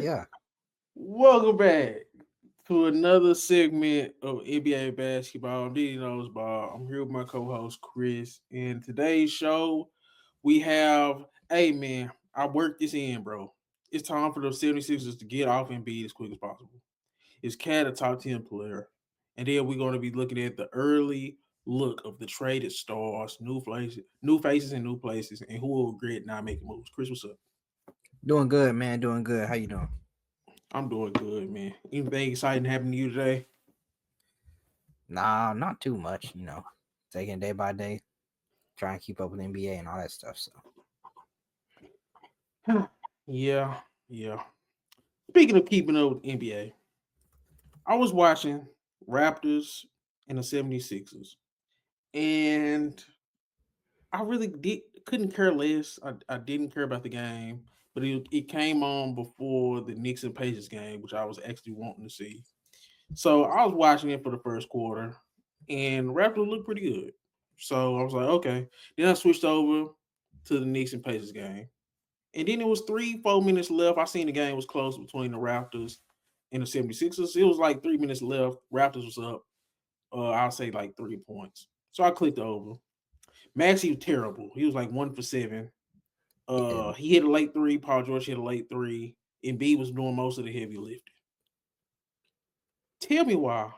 Yeah. Welcome back to another segment of NBA basketball. I'm Diddy Knows Ball. I'm here with my co-host Chris. In today's show, we have, hey man, I worked this in, bro. It's time for the 76ers to get off Embiid as quick as possible. Is Cat a top 10 player? And then we're going to be looking at the early look of the traded stars, new faces and new places, and who will regret not making moves. Chris, what's up? Doing good, man. Doing good. How you doing? I'm doing good, man. Anything exciting happened to you today? Nah, not too much, Taking it day by day, trying to keep up with NBA and all that stuff. So Yeah, yeah. Speaking of keeping up with NBA, I was watching Raptors and the 76ers, and I really couldn't care less. I didn't care about the game, but it came on before the Knicks and Pacers game, which I was actually wanting to see. So I was watching it for the first quarter, and Raptors looked pretty good. So I was like, okay. Then I switched over to the Knicks and Pacers game. And then it was 3, 4 minutes left. I seen the game was close between the Raptors and the 76ers. It was like 3 minutes left. Raptors was up, I'll say like 3 points. So I clicked over. Maxie was terrible. He was like 1 for 7. yeah, He hit a late three. Paul George hit a late three. And B was doing most of the heavy lifting. Tell me why.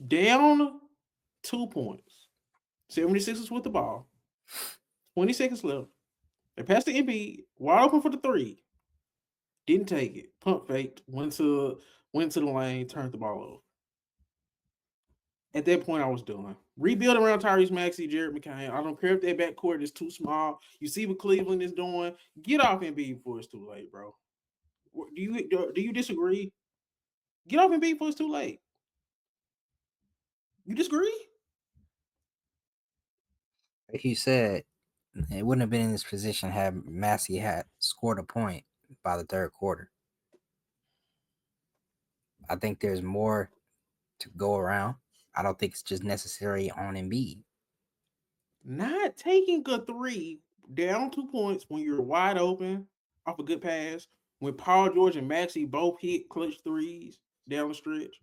Down 2 points. 76ers with the ball. 20 seconds left. They passed the Embiid. Wide open for the three. Didn't take it. Pump faked. Went to the lane. Turned the ball over. At that point, I was done. Rebuild around Tyrese Maxey, Jared McCain. I don't care if that backcourt is too small. You see what Cleveland is doing. Get off Embiid before it's too late, bro. Do you disagree? Get off Embiid before it's too late. You disagree? like you said, it wouldn't have been in this position had Massey had scored a point by the third quarter. I think there's more to go around. I don't think it's just necessary on Embiid. Not taking a three down 2 points when you're wide open off a good pass. When Paul George and Maxey both hit clutch threes down the stretch.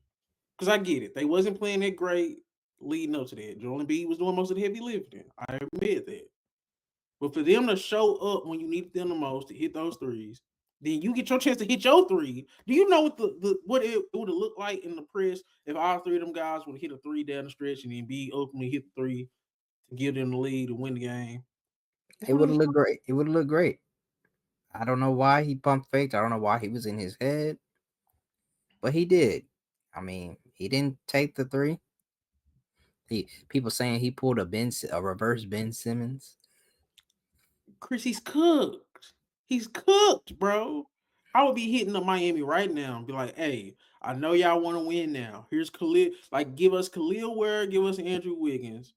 Because I get it. They wasn't playing that great leading up to that. Joel Embiid was doing most of the heavy lifting. I admit that. But for them to show up when you need them the most to hit those threes, then you get your chance to hit your three. Do you know what it would have looked like in the press if all three of them guys would have hit a three down the stretch and then B ultimately hit the three to give them the lead to win the game? It It would would have have looked great. It would have looked great. I don't know why he pump faked. I don't know why he was in his head, but he did. I mean, he didn't take the three. He people saying he pulled a reverse Ben Simmons. Chris, he's cooked. He's cooked, bro. I would be hitting up Miami right now and be like, hey, I know y'all want to win now. Here's Khalil. Like, give us Khalil Ware, give us Andrew Wiggins.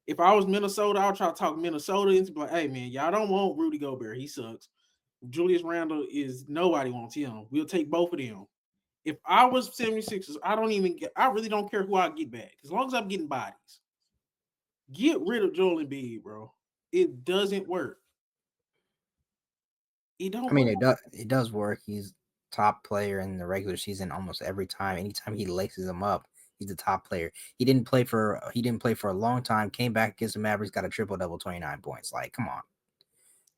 If I was Minnesota, I'll try to talk Minnesota into be like, hey, man, y'all don't want Rudy Gobert. He sucks. Julius Randle is nobody wants him. We'll take both of them. If I was 76ers, I really don't care who I get back. As long as I'm getting bodies. Get rid of Joel Embiid, bro. It doesn't work. It I don't mean, work. it does work. He's top player in the regular season almost every time. Anytime he laces him up, he's the top player. He didn't play for a long time. Came back against the Mavericks, got a triple double, 29 points. Like, come on,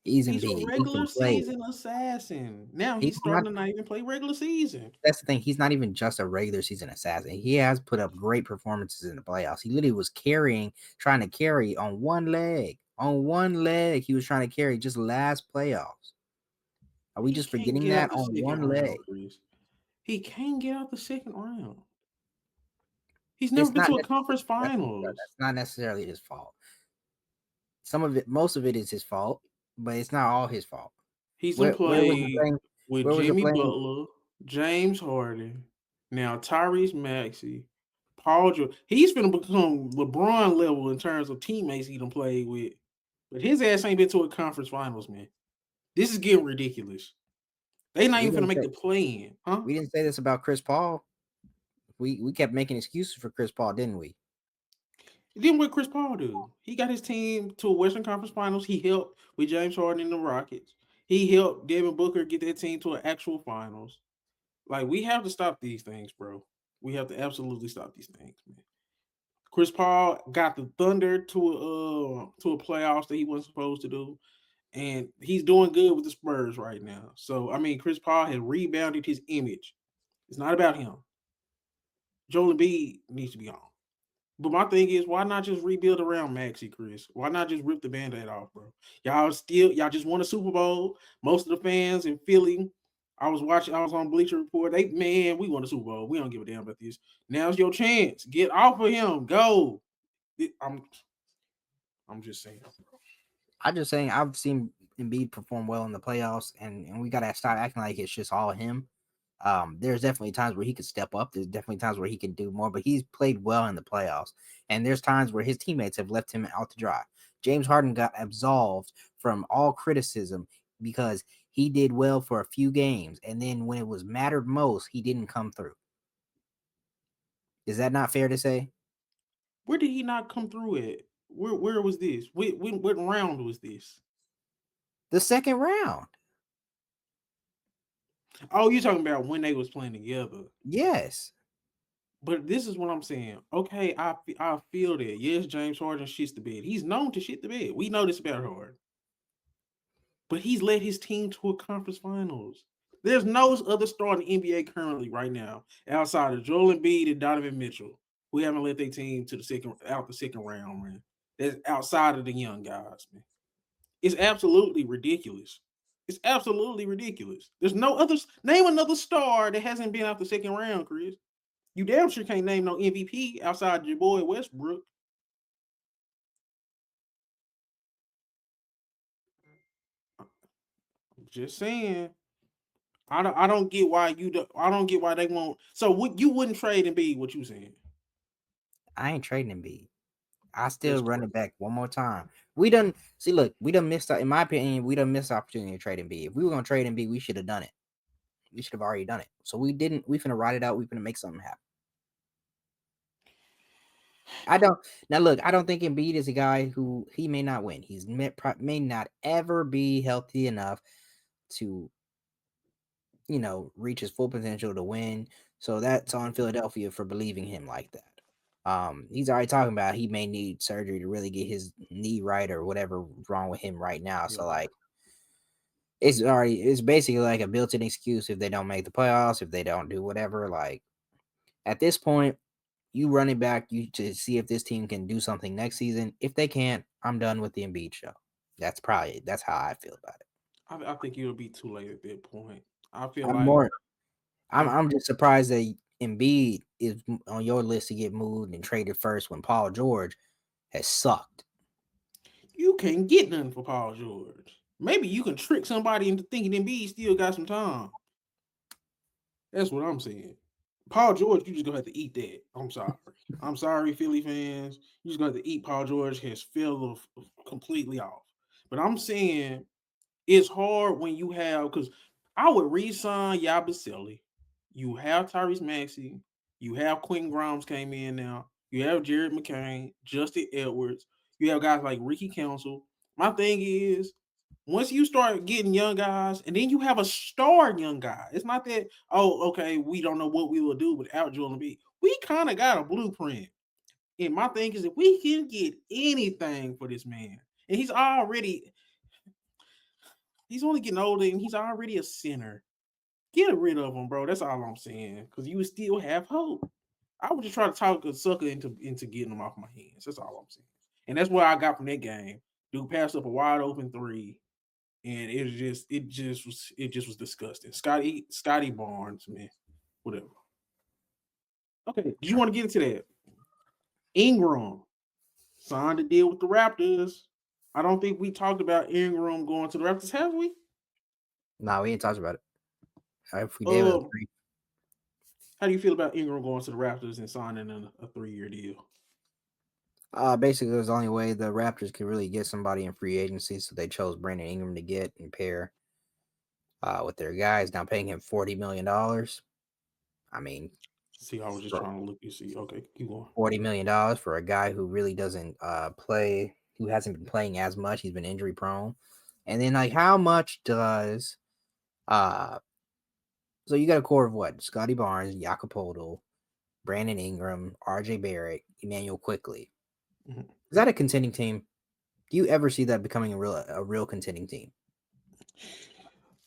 he's He's a Embiid. He can regular play. season assassin. Now He's he's not. starting to not even play regular season. That's the thing. He's not even just a regular season assassin. He has put up great performances in the playoffs. He literally was trying to carry on one leg. On one leg, he was trying to carry just last playoffs. Are we He just can't forgetting get out that the on second one round, leg? Chris. He can't get out the second round. He's never It's been not to a necessarily conference that's finals. not necessarily his fault. Most of it is his fault, but it's not all his fault. He's done Where was the played blame? with Where was the Jimmy blame? Butler, James Harden, now Tyrese Maxey, Paul George. He's gonna become LeBron level in terms of teammates he done played with. But his ass ain't been to a conference finals, man. This is getting ridiculous. They not We even gonna didn't make say the play in, huh? we didn't say this about Chris Paul. We kept making excuses for Chris Paul, didn't we? Then what Chris Paul do? He got his team to a Western Conference Finals. He helped with James Harden and the Rockets. He helped Devin Booker get that team to an actual finals. Like we have to stop these things, bro. We have to absolutely stop these things, man. Chris Paul got the Thunder to a playoffs that he wasn't supposed to do, and he's doing good with the Spurs right now. So I mean, Chris Paul has rebounded his image. It's not about him. Joel Embiid needs to be on. But my thing is, why not just rebuild around Maxi, Chris? Why not just rip the band-aid off, bro? Y'all just won a Super Bowl. Most of the fans in Philly, I was on Bleacher Report. We won a Super Bowl. We don't give a damn about this. Now's your chance. Get off of him. Go. I'm I'm just saying. I'm just saying I've seen Embiid perform well in the playoffs, and we gotta stop acting like it's just all him. There's definitely times where he could step up. There's definitely times where he can do more, but he's played well in the playoffs. And there's times where his teammates have left him out to dry. James Harden got absolved from all criticism because he did well for a few games, and then when it was mattered most, he didn't come through. Is that not fair to say? Where did he not come through at? Where was this? What round was this? The second round. Oh, you're talking about when they was playing together. Yes. But this is what I'm saying. Okay, I feel that. Yes, James Harden shits the bed. He's known to shit the bed. We know this about Harden. But he's led his team to a conference finals. There's no other star in the NBA currently right now outside of Joel Embiid and Donovan Mitchell who haven't led their team to the second round, man. That's outside of the young guys, man. It's absolutely ridiculous. It's absolutely ridiculous. There's no other name another star that hasn't been out the second round, Chris. You damn sure can't name no MVP outside your boy Westbrook. I'm just saying. I don't get why I don't get why they won't. So what you wouldn't trade and be what you saying? I ain't trading Embiid. I That's still run crazy. it back one more time. We done see. Look, we done missed. In my opinion, we done missed the opportunity to trade Embiid. If we were gonna trade Embiid, we should have done it. We should have already done it. So we didn't. We finna ride it out. We finna make something happen. I don't now. Look, I don't think Embiid is a guy who he may not win. May not ever be healthy enough to reach his full potential to win. So that's on Philadelphia for believing him like that. He's already talking about he may need surgery to really get his knee right or whatever wrong with him right now. Yeah. So like it's basically like a built-in excuse if they don't make the playoffs, if they don't do whatever. Like at this point, you run it back you to see if this team can do something next season. If they can't, I'm done with the Embiid show. That's how I feel about it. I think it'll be too late at that point. I feel I'm like more I'm I I'm just surprised that Embiid is on your list to get moved and traded first when Paul George has sucked. you can't get nothing for Paul George. Maybe you can trick somebody into thinking Embiid still got some time. That's what I'm saying. Paul George, you just gonna have to eat that. I'm sorry. I'm sorry, Philly fans. You just gonna have to eat Paul George has fell completely off. But I'm saying it's hard when you have because I would re-sign Yabusele. You have Tyrese Maxey. You have Quentin Grimes came in now. You have Jared McCain, Justin Edwards. You have guys like Ricky Council. My thing is, once you start getting young guys, and then you have a star young guy. It's not that okay, we don't know what we will do without Joel Embiid. We kind of got a blueprint. And my thing is, if we can get anything for this man, and he's only getting older, and he's already a center. Get rid of him, bro. That's all I'm saying. Because you would still have hope. I would just try to talk a sucker into getting him off my hands. That's all I'm saying. And that's what I got from that game. Dude passed up a wide open three, and it just was disgusting. Scotty Barnes, man, whatever. Okay, do you want to get into that? Ingram signed a deal with the Raptors. I don't think we talked about Ingram going to the Raptors, have we? No, we ain't talked about it. If we did, it was Um, how do you feel about Ingram going to the Raptors and signing a 3-year deal? basically it was the only way the Raptors could really get somebody in free agency, so they chose Brandon Ingram to get and pair with their guys. Now paying him $40 million. I mean, See, I was just for trying to look and see. Okay, keep going. $40 million for a guy who really doesn't play, who hasn't been playing as much. He's been injury prone. And then like how much does uh so you got a core of what? Scotty Barnes, Jacopoto, Brandon Ingram, RJ Barrett, Emmanuel Quickly. Mhm. Is that a contending team? Do you ever see that becoming a real contending team?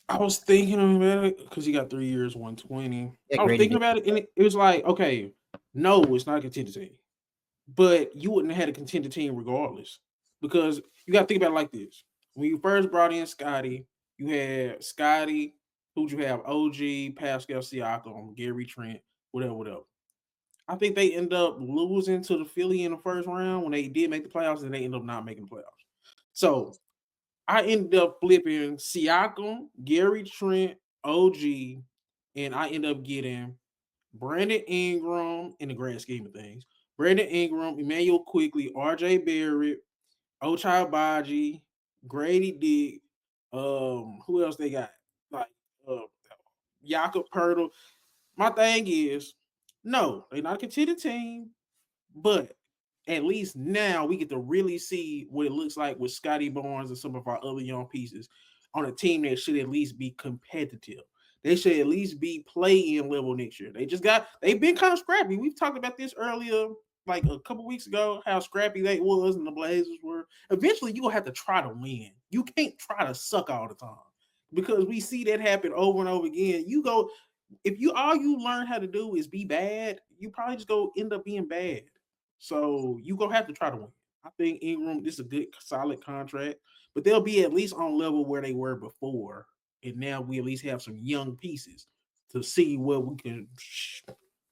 I was thinking about it because he got 3 years, 120. Yeah, I was Grady thinking did. about it, and it was like, okay, no, it's not a contender team. But you wouldn't have had a contender team regardless. Because you got to think about it like this. When you first brought in Scotty, you had Scotty, who'd you have? OG, Pascal Siakam, Gary Trent, whatever, whatever. I think they end up losing to the Philly in the first round when they did make the playoffs, and they ended up not making the playoffs. So I ended up flipping Siakam, Gary Trent, OG, and I ended up getting Brandon Ingram in the grand scheme of things. Brandon Ingram, Emmanuel Quickly, RJ Barrett, Ochai Baji, Grady Dick. Who else they got? Like uh Jakob Pertl. My thing is, no, they're not a contending team. But at least now we get to really see what it looks like with Scotty Barnes and some of our other young pieces on a team that should at least be competitive. They should at least be play-in level next year. They've been kind of scrappy. We've talked about this earlier, like a couple weeks ago, how scrappy they was and the Blazers were. Eventually, you're gonna have to try to win. You can't try to suck all the time because we see that happen over and over again. You go if you all you learn how to do is be bad, you probably just go end up being bad. So you gonna have to try to win. I think Ingram, this is a good solid contract, but they'll be at least on level where they were before, and now we at least have some young pieces to see where we can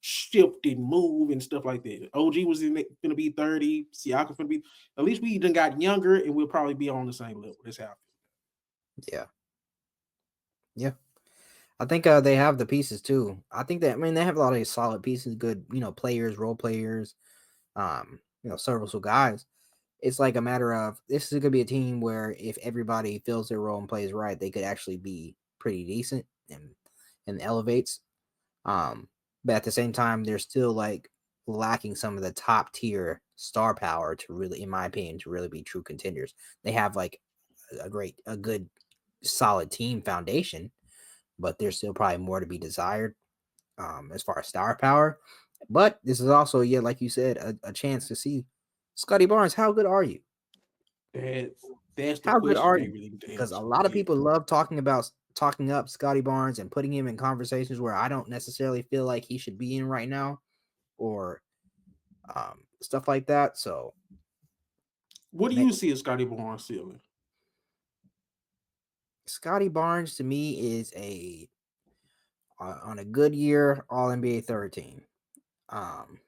shift and move and stuff like that. OG was gonna be 30, Siakam gonna be. At least we done got younger, and we'll probably be on the same level. That's how I feel. Yeah, yeah. I think they have the pieces too. I think that I mean they have a lot of solid pieces, good players, role players, serviceable guys. It's like a matter of this is gonna be a team where if everybody fills their role and plays right, they could actually be pretty decent and elevates. But at the same time, they're still like lacking some of the top tier star power to really, in my opinion, to really be true contenders. They have like a good, solid team foundation, but there's still probably more to be desired as far as star power. But this is also, yeah, like you said, a chance to see Scotty Barnes. How good are you? That's the How good question are they you? really need to Because a answer. lot of Yeah. people love talking up Scotty Barnes and putting him in conversations where I don't necessarily feel like he should be in right now, or stuff like that. So What do you see as Scotty Barnes ceiling? Scotty Barnes to me is on a good year All NBA third team, um,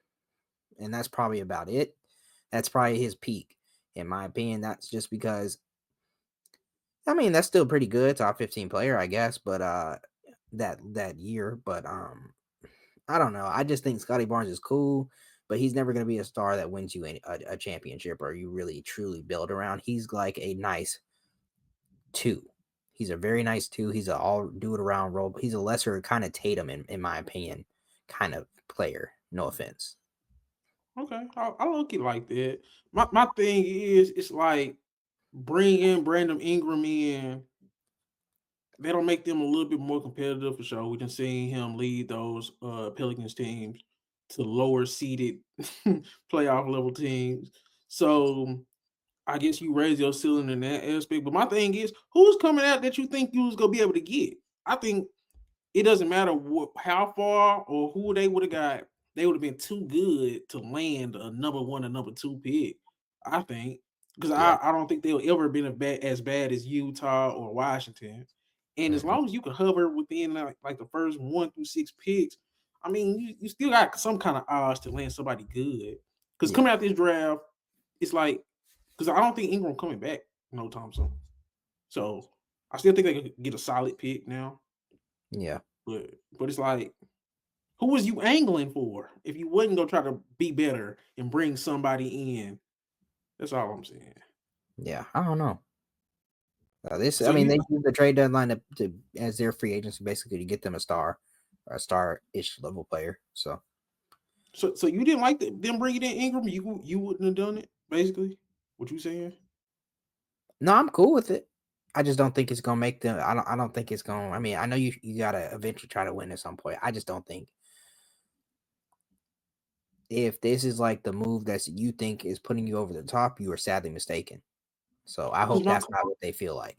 and that's probably about it. That's probably his peak, in my opinion. That's just because I mean that's still pretty good, top 15 player, I guess. But that year, but I don't know. I just think Scotty Barnes is cool, but he's never going to be a star that wins you a championship or you really truly build around. He's like a nice two. He's a very nice two. He's a all do it around role. He's a lesser kind of Tatum in my opinion, kind of player. No offense. Okay, I look it like that. My thing is, it's like bringing Brandon Ingram in. That'll make them a little bit more competitive for sure. We can see him lead those Pelicans teams to lower seeded playoff level teams. So I guess you raise your ceiling in that aspect. But my thing is, who's coming out that you think you was gonna be able to get? I think it doesn't matter how far or who they would have got. They would have been too good to land a number one or number two pick. I think because Yeah. I don't think they'll ever been as bad as Utah or Washington. And as Hmm. long as you can hover within like the first 1 through 6 picks, I mean you still got some kind of odds to land somebody good. Because Yeah. coming out this draft, it's like because I don't think Ingram coming back no time soon. So I still think they could get a solid pick now. Yeah. But it's like, who was you angling for if you wasn't gonna try to be better and bring somebody in? That's all I'm saying. Yeah. I don't know. So I mean, they you use the trade deadline to as their free agency basically to get them a star, or a star ish level player. So so you didn't like them bringing in Ingram? You wouldn't have done it, basically. What you saying? no, I'm cool with it. I just don't think it's gonna make them. I don't think it's gonna. I mean, I know you gotta eventually try to win at some point. I just don't think if this is like the move that you think is putting you over the top, you are sadly mistaken. So I Because hope that's not what they feel like.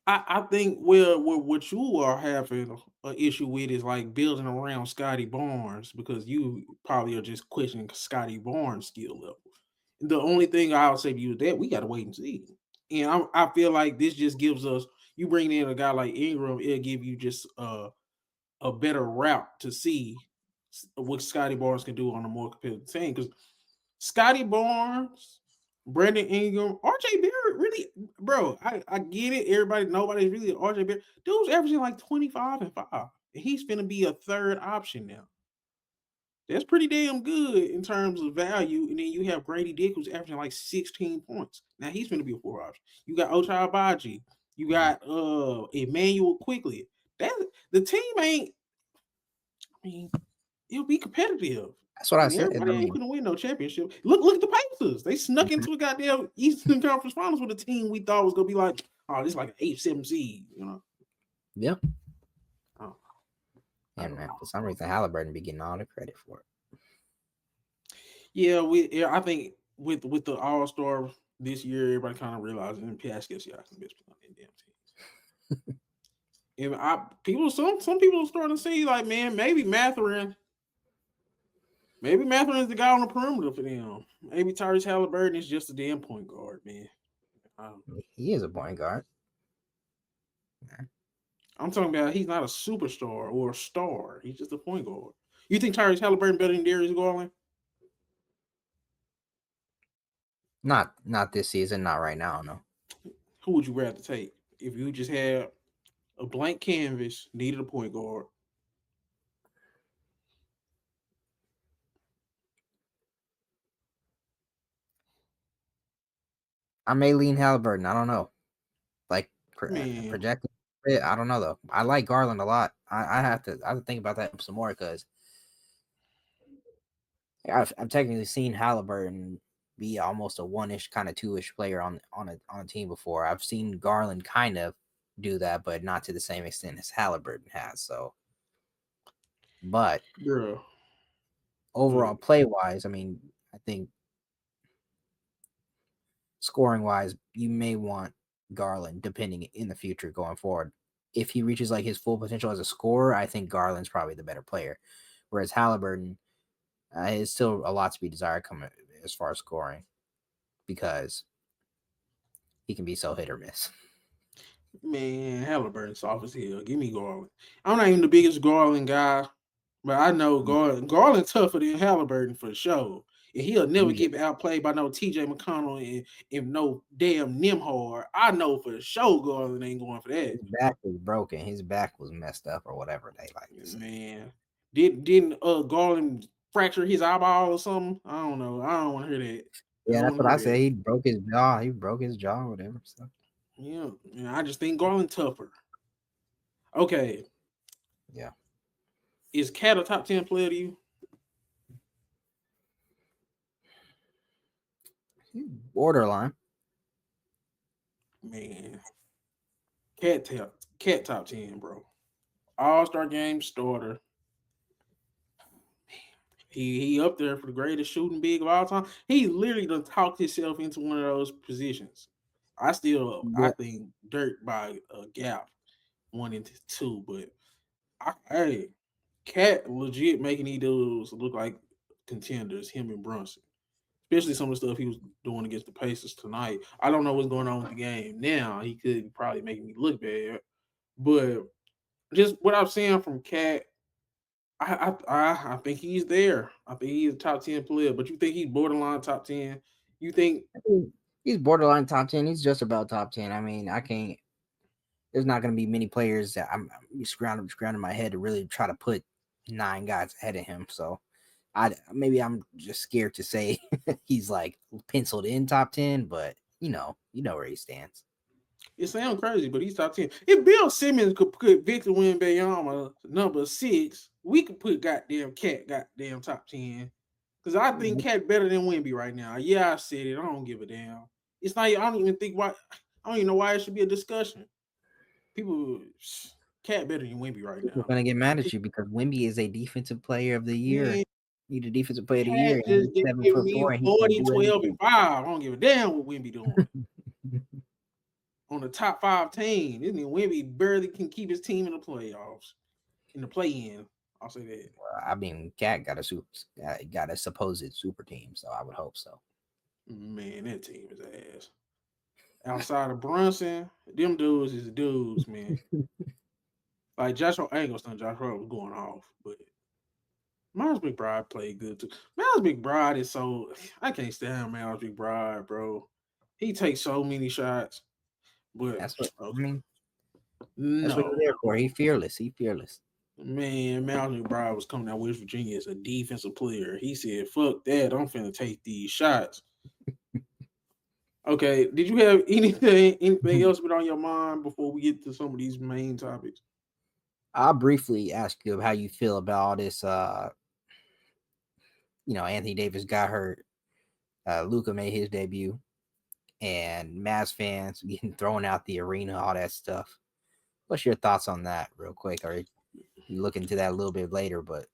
I think well what you are having an issue with is like building around Scotty Barnes because you probably are just questioning Scotty Barnes' skill level. The only thing I'll say to you is that we got to wait and see. And I feel like this just gives us you bring in a guy like Ingram, it'll give you just a better route to see what Scotty Barnes can do on a more competitive team. Because Scotty Barnes, Brandon Ingram, RJ Barrett, really, bro, I get it. Everybody, nobody's really RJ Barrett. Dude's averaging like 25 and 5. And he's gonna be a third option now. That's pretty damn good in terms of value. And then you have Grady Dick, who's averaging like 16 points. Now he's gonna be a 4 option. You got Ochai Abaji, you got Emmanuel Quickly. That the team ain't, I mean, it'll be competitive. That's what I And said. I everybody ain't mean, gonna win no championship. Look at the Pacers. They snuck mhm. into a goddamn Eastern Conference Finals with a team we thought was gonna be like, oh, this is like an 8-7 seed, you know. Yep. Oh, I And don't man, know. for some reason, Halliburton be getting all the credit for it. I think with the All Star this year, everybody kind of realizing and Pascal Siakam best player on that damn team. And some people are starting to see like, man, maybe Matherin's the guy on the perimeter for them. Maybe Tyrese Haliburton is just a damn point guard, man. Um, He is a point guard. I'm talking about he's not a superstar or a star. He's just a point guard. You think Tyrese Haliburton better than Darius Garland? Not this season. Not right now. No. Who would you rather take if you just had a blank canvas, needed a point guard? I may lean Halliburton. I don't know. Like Man, projecting. I don't know though. I like Garland a lot. I have to think about that some more because I've technically seen Halliburton be almost a one-ish kind of two-ish player on a team before. I've seen Garland kind of do that, but not to the same extent as Halliburton has. So, but girl, overall good. play wise, I mean, I think scoring wise, you may want Garland depending in the future going forward. If he reaches like his full potential as a scorer, I think Garland's probably the better player. Whereas Halliburton is still a lot to be desired coming as far as scoring because he can be so hit or miss. Man, Halliburton soft as hell. Give me Garland. I'm not even the biggest Garland guy, but I know Garland tougher than Halliburton for sure. And he'll never He's get outplayed by no TJ McConnell and no damn Nimhard. I know for sure Garland ain't going for that. his back was broken. His back was messed up or whatever they like to say. Man. Didn't Garland fracture his eyeball or something? I don't know. I don't want to hear that. I Yeah, don't that's want to what I hear said. that. He broke his jaw. He broke his jaw, or whatever. So Yeah. I just think Garland tougher. Okay. yeah, Is Cat a top 10 player to you? borderline. Man. Cat top 10, bro. All-star game starter. He up there for the greatest shooting big of all time. He literally done talked himself into one of those positions. I Yeah, think Dirt by a gap 1 and 2, but hey, Cat legit making these dudes look like contenders. Him and Brunson, especially some of the stuff he was doing against the Pacers tonight. I don't know what's going on with the game now. He could probably make me look bad, but just what I'm seeing from Cat, I think he's there. I think he's a top 10 player. But you think he's borderline top 10? You think I mean, he's borderline top 10. He's just about top 10. I mean, I can't. There's not going to be many players that I'm scrounging my head to really try to put 9 guys ahead of him. So I maybe I'm just scared to say he's like penciled in top 10, but you know where he stands. it sounds crazy, but he's top 10. If Bill Simmons could put Victor Wembanyama number 6, we could put goddamn Cat goddamn top 10. Because I think Cat better than Wemby right now. Yeah, I said it. I don't give a damn. It's not. I don't even think why. I don't even know why it should be a discussion. People, Cat better than Wemby right People are now. gonna get mad at you because Wemby is a defensive player of the year. Man, He's a defensive player of the Cat year, and just he's seven gave foot me four, and he can 40, do 12, and anything. 5. I don't give a damn what Wemby doing on the top 5 team. This nigga Wemby barely can keep his team in the playoffs, in the play-in. I'll say that. I mean, Cat got a got a supposed super team, so I would hope so. Man, that team is ass. Outside of Brunson, them dudes is dudes, man. Like Joshua, I ain't gonna stand Joshua was going off, but Miles McBride played good too. Miles McBride is so I can't stand Miles McBride, bro. He takes so many shots, but That's what I okay, mean. That's what he's no, there for. He's fearless. He's fearless. man. Miles McBride was coming out West Virginia as a defensive player. He said, "Fuck that, I'm finna take these shots." Okay, did you have anything else been on your mind before we get to some of these main topics? I'll briefly ask you how you feel about all this. Anthony Davis got hurt. Luca made his debut, and Mavs fans getting thrown out the arena, all that stuff. What's your thoughts on that, real quick? Or you look into that a little bit later, but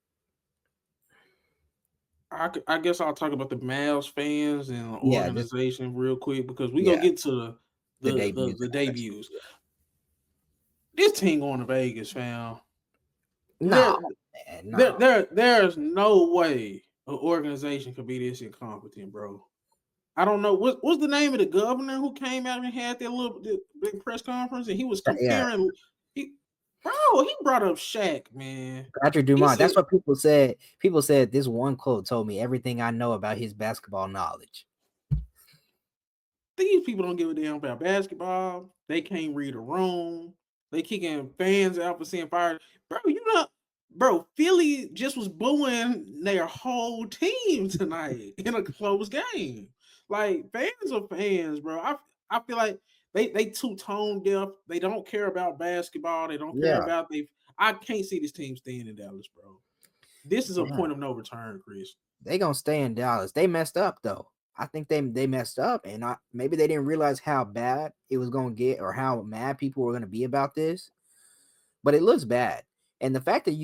I guess I'll talk about the Mavs fans and the yeah, just organization real quick because we gonna yeah, get to the the debuts. the debuts. This team going to Vegas, fam. No, There, man, no. there's no way an organization could be this incompetent, bro. I don't know what's the name of the governor who came out and had that little big press conference and he was Yeah, comparing. He, he brought up Shaq, man. Patrick He Dumont. said That's what people said. People said this one quote told me everything I know about his basketball knowledge. these people don't give a damn about basketball. They can't read a room. They kicking fans out for saying fire. Bro, you know, bro, Philly just was booing their whole team tonight in a close game. Like fans are fans, bro. I feel like they too tone deaf. They don't care about basketball. They don't care Yeah, about they. I can't see this team staying in Dallas, bro. This is a yeah. point of no return, Chris. They gonna stay in Dallas. They messed up though. I think they messed up, and maybe they didn't realize how bad it was gonna get or how mad people were gonna be about this. But it looks bad, and the fact that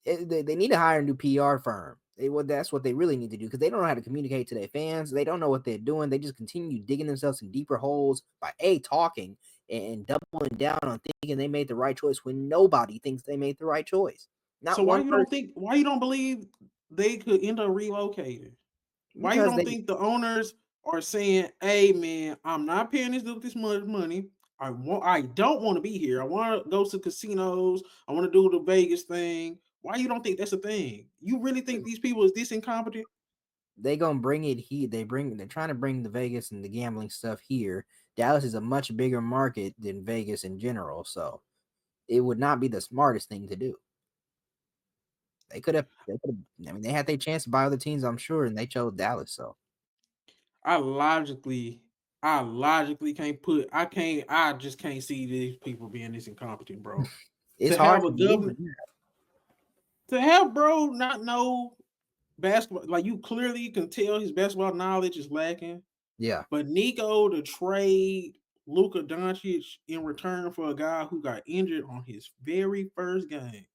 they need to hire a new PR firm. That's what they really need to do because they don't know how to communicate to their fans. They don't know what they're doing. They just continue digging themselves in deeper holes by talking and doubling down on thinking they made the right choice when nobody thinks they made the right choice. So Not one person, why you don't believe they could end up relocating? Why you because don't they think the owners are saying, "Hey man, I'm not paying this much money. I don't want to be here. I want to go to casinos. I want to do the Vegas thing." Why you don't think that's a thing? You really think these people is this incompetent? they gonna bring it here. They're trying to bring the Vegas and the gambling stuff here. Dallas is a much bigger market than Vegas in general, so it would not be the smartest thing to do. I mean, they had their chance to buy other teams, I'm sure, and they chose Dallas. So I logically, I logically can't put. I just can't see these people being this incompetent, bro. it's To hard have a to believe governor, it. to have bro not know basketball, like you clearly can tell his basketball knowledge is lacking. Yeah, But Nico to trade Luka Doncic in return for a guy who got injured on his very first game,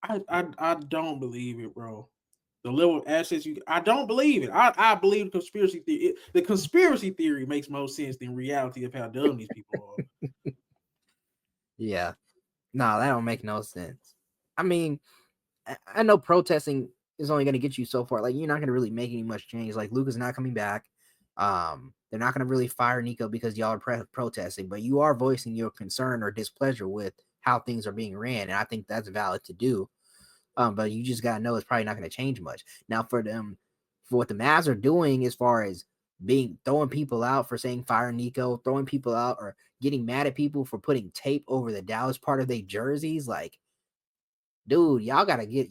I don't believe it, bro. The level of assets I don't believe it. I believe the conspiracy theory. The conspiracy theory makes more sense than reality of how dumb these people yeah. No, that don't make no sense. I mean, I know protesting is only going to get you so far. Like you're not going to really make any much change. Like Luca's not coming back. They're not going to really fire Nico because y'all are protesting, but you are voicing your concern or displeasure with how things are being ran, and I think that's valid to do. But you just gotta know it's probably not going to change much. Now, for what the Mavs are doing as far as being throwing people out for saying fire Nico, throwing people out or getting mad at people for putting tape over the Dallas part of their jerseys, like dude, y'all gotta get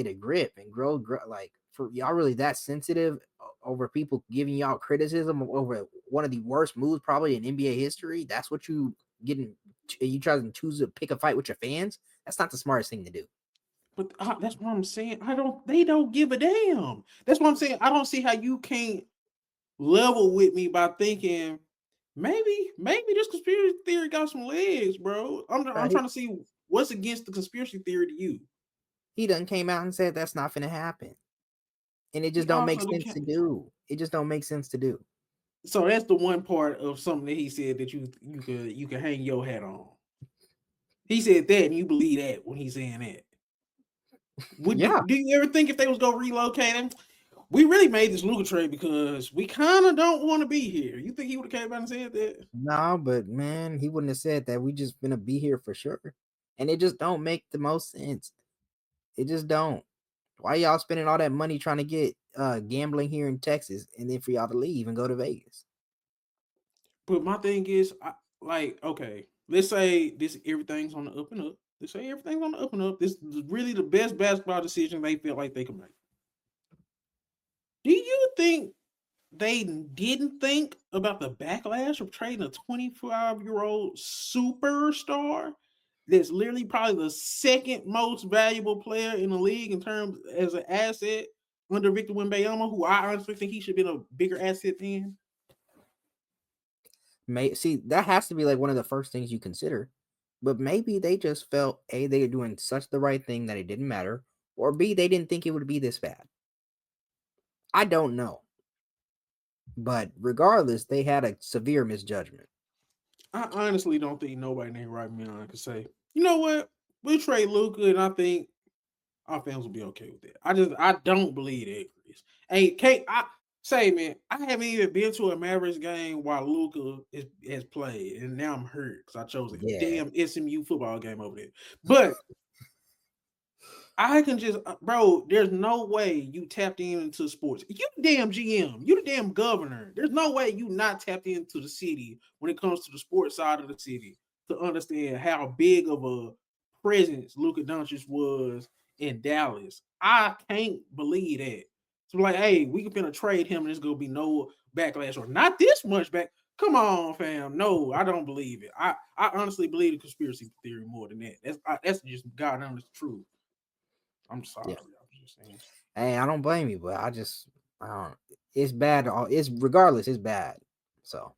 a grip and grow like for y'all really that sensitive over people giving y'all criticism over one of the worst moves probably in NBA history. That's what you try to choose to pick a fight with your fans. That's not the smartest thing to do. but that's what I'm saying. They don't give a damn. That's what I'm saying. I don't see how you can't level with me by thinking maybe this conspiracy theory got some legs, bro. I'm Right? trying to see what's against the conspiracy theory to you. He done came out and said that's not gonna happen. And it He just don't make also done sense to ca- do. It just don't make sense to do. so that's the one part of something that he said that you could hang your hat on. He said that, and you believe that when he's saying that. Yeah. Do you ever think if they was gonna relocate him? We really made this Luka trade because we kind of don't want to be here. You think he would have came out and said that? No, but man, he wouldn't have said that. We just gonna be here for sure. And it just don't make the most sense. It just don't. Why y'all spending all that money trying to get gambling here in Texas and then for y'all to leave and go to Vegas? But my thing is, okay, let's say this everything's on the up and up. Let's say everything's on the up and up. This is really the best basketball decision they feel like they can make. Do you think they didn't think about the backlash of trading a 25-year-old superstar that's literally probably the second most valuable player in the league in terms as an asset under Victor Wembanyama, who I honestly think he should have been a bigger asset than? See, that has to be like one of the first things you consider. But maybe they just felt A, they were doing such the right thing that it didn't matter, or B, they didn't think it would be this bad. I don't know. But regardless, they had a severe misjudgment. I honestly don't think nobody named Right Milan could say, you know what, we'll trade Luca, and I think our fans will be okay with that. I don't believe that, Chris. Hey, Kate, I say, man, I haven't even been to a Mavericks game while Luca has played, and now I'm hurt because I chose a Yeah. damn SMU football game over there. But I can just, bro, there's no way you tapped into sports. You the damn GM, you the damn governor. There's no way you not tapped into the city when it comes to the sports side of the city to understand how big of a presence Luka Doncic was in Dallas. I can't believe that. So like, hey, we can finna trade him and there's gonna be no backlash or not this much back. Come on, fam. No, I don't believe it. I honestly believe the conspiracy theory more than that. That's just God honest truth. I'm sorry. Yeah. I'm just saying. Hey, I don't blame you, but I don't. It's bad. It's regardless. It's bad. So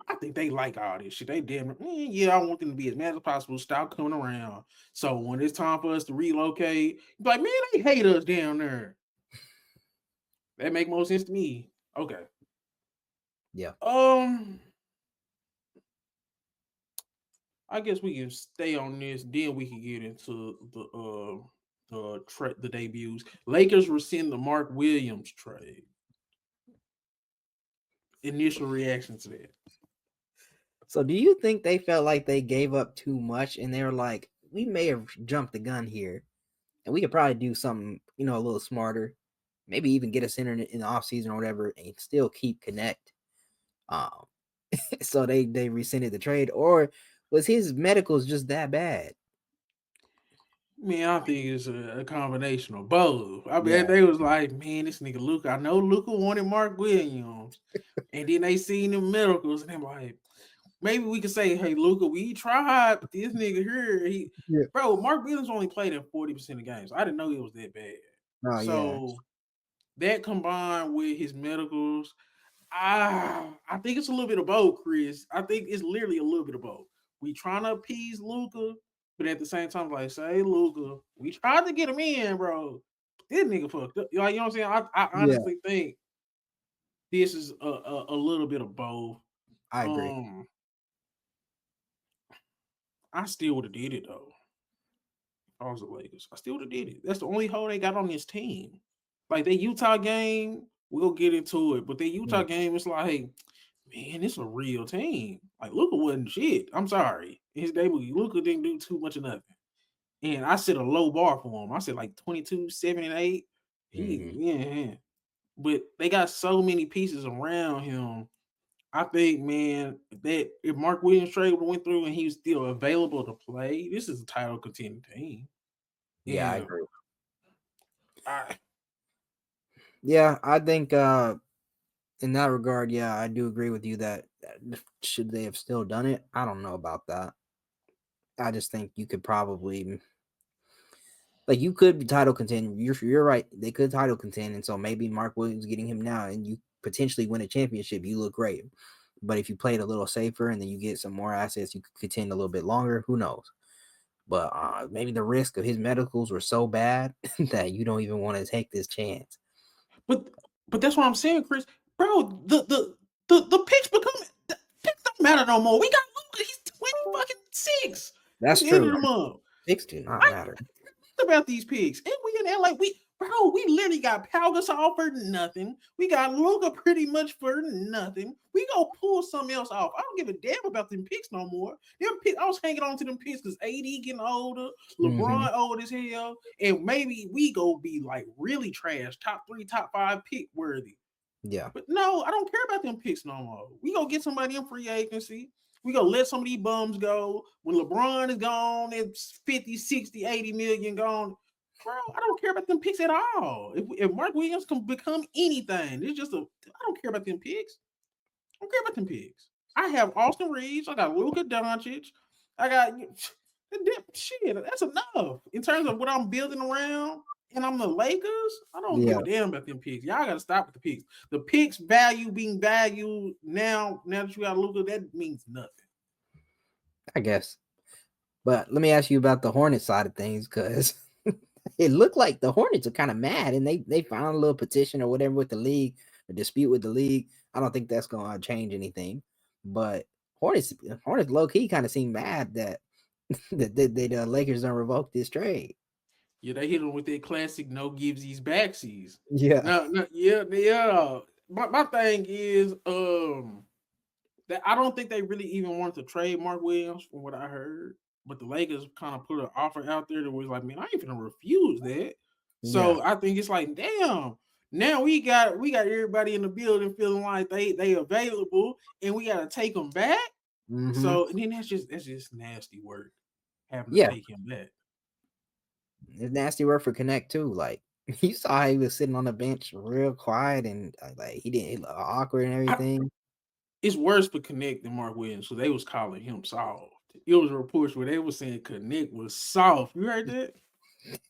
I think they like all this shit. They damn yeah, I want them to be as mad as possible. Stop coming around. So when it's time for us to relocate, like, man, they hate us down there. That make more sense to me. Okay. yeah. Um, I guess we can stay on this. Then we can get into the debuts. Lakers rescind the Mark Williams trade. Initial reaction to that. So do you think they felt like they gave up too much and they were like, we may have jumped the gun here and we could probably do something, a little smarter, maybe even get a center in the offseason or whatever and still keep connect. Um, so they rescinded the trade, or was his medicals just that bad? Man, I think it's a combination of both. I Yeah. mean, they was like, man, this nigga Luca. I know Luca wanted Mark Williams, and then they seen the medicals, and they're like, maybe we could say, hey, Luca, we tried, but this nigga here, Yeah. bro, Mark Williams only played in 40% of games. I didn't know he was that bad. Oh yeah. So that combined with his medicals, I think it's a little bit of both, Chris. I think it's literally a little bit of both. We trying to appease Luca, but at the same time, like, say, Luca, we tried to get him in, bro. This nigga fucked up. Like, you know what I'm saying? I Yeah, honestly think this is a little bit of both. I agree. Um, I still would have did it though. If I was the Lakers, I still would have did it. That's the only hole they got on this team. Like the Utah game, we'll get into it, but the Utah Yeah. game, it's like, man, it's a real team. Like Luca wasn't shit. I'm sorry. His debut, Luca didn't do too much of nothing. And I set a low bar for him. I said like 22, 7, and 8. Hmm. Yeah. But they got so many pieces around him. I think, man, that if Mark Williams trade went through and he was still available to play, this is a title contending team. Yeah, I And agree. I Yeah, I think in that regard, yeah, I do agree with you that should they have still done it? I don't know about that. I just think you could probably like you could be title contend. You're right. They could title contend, and so maybe Mark Williams getting him now, and potentially win a championship, you look great. But if you played a little safer and then you get some more assets, you could contend a little bit longer. Who knows? But maybe the risk of his medicals were so bad that you don't even want to take this chance. But that's what I'm saying, Chris. Bro, the picks become the picks don't matter no more. We got Luka. He's 26 at That's the end of true. the month. Picks do not I matter. about these picks. And we in LA, we literally got Pau Gasol for nothing. We got Luka pretty much for nothing. We gonna pull something else off. I don't give a damn about them picks no more. I was hanging on to them picks because AD getting older, LeBron old as hell, and maybe we go be like really trash, top 3, top 5 pick worthy. Yeah. But no, I don't care about them picks no more. We gonna get somebody in free agency. We gonna let some of these bums go. When LeBron is gone, it's 50, 60, 80 million gone. Bro, I don't care about them picks at all. If Mark Williams can become anything, I don't care about them picks. I don't care about them picks. I have Austin Reeves. I got Luka Doncic. I got shit. That's enough in terms of what I'm building around. And I'm the Lakers. I don't give Yeah. a damn about them picks. Y'all got to stop with the picks. The picks value being valued now that you got Luka, that means nothing. I guess. But let me ask you about the Hornets side of things, because it looked like the Hornets are kind of mad, and they found a little petition or whatever with the league, a dispute with the league. I don't think that's going to change anything. But Hornets low key kind of seem mad that the Lakers don't revoke this trade. Yeah, they hit him with that classic no givesies backsies. Yeah. No, yeah. My thing is, that I don't think they really even wanted to trade Mark Williams from what I heard. But the Lakers kind of put an offer out there that was like, man, I ain't gonna refuse that. Yeah. So I think it's like, damn, now we got everybody in the building feeling like they available and we gotta take them back. So and then that's just nasty work having to Yeah. take him back. It's nasty work for Connect too. Like, you saw how he was sitting on the bench real quiet and like he look awkward and everything. It's worse for Connect than Mark Williams, so they was calling him soft. It was reports where they were saying Connect was soft. You heard that?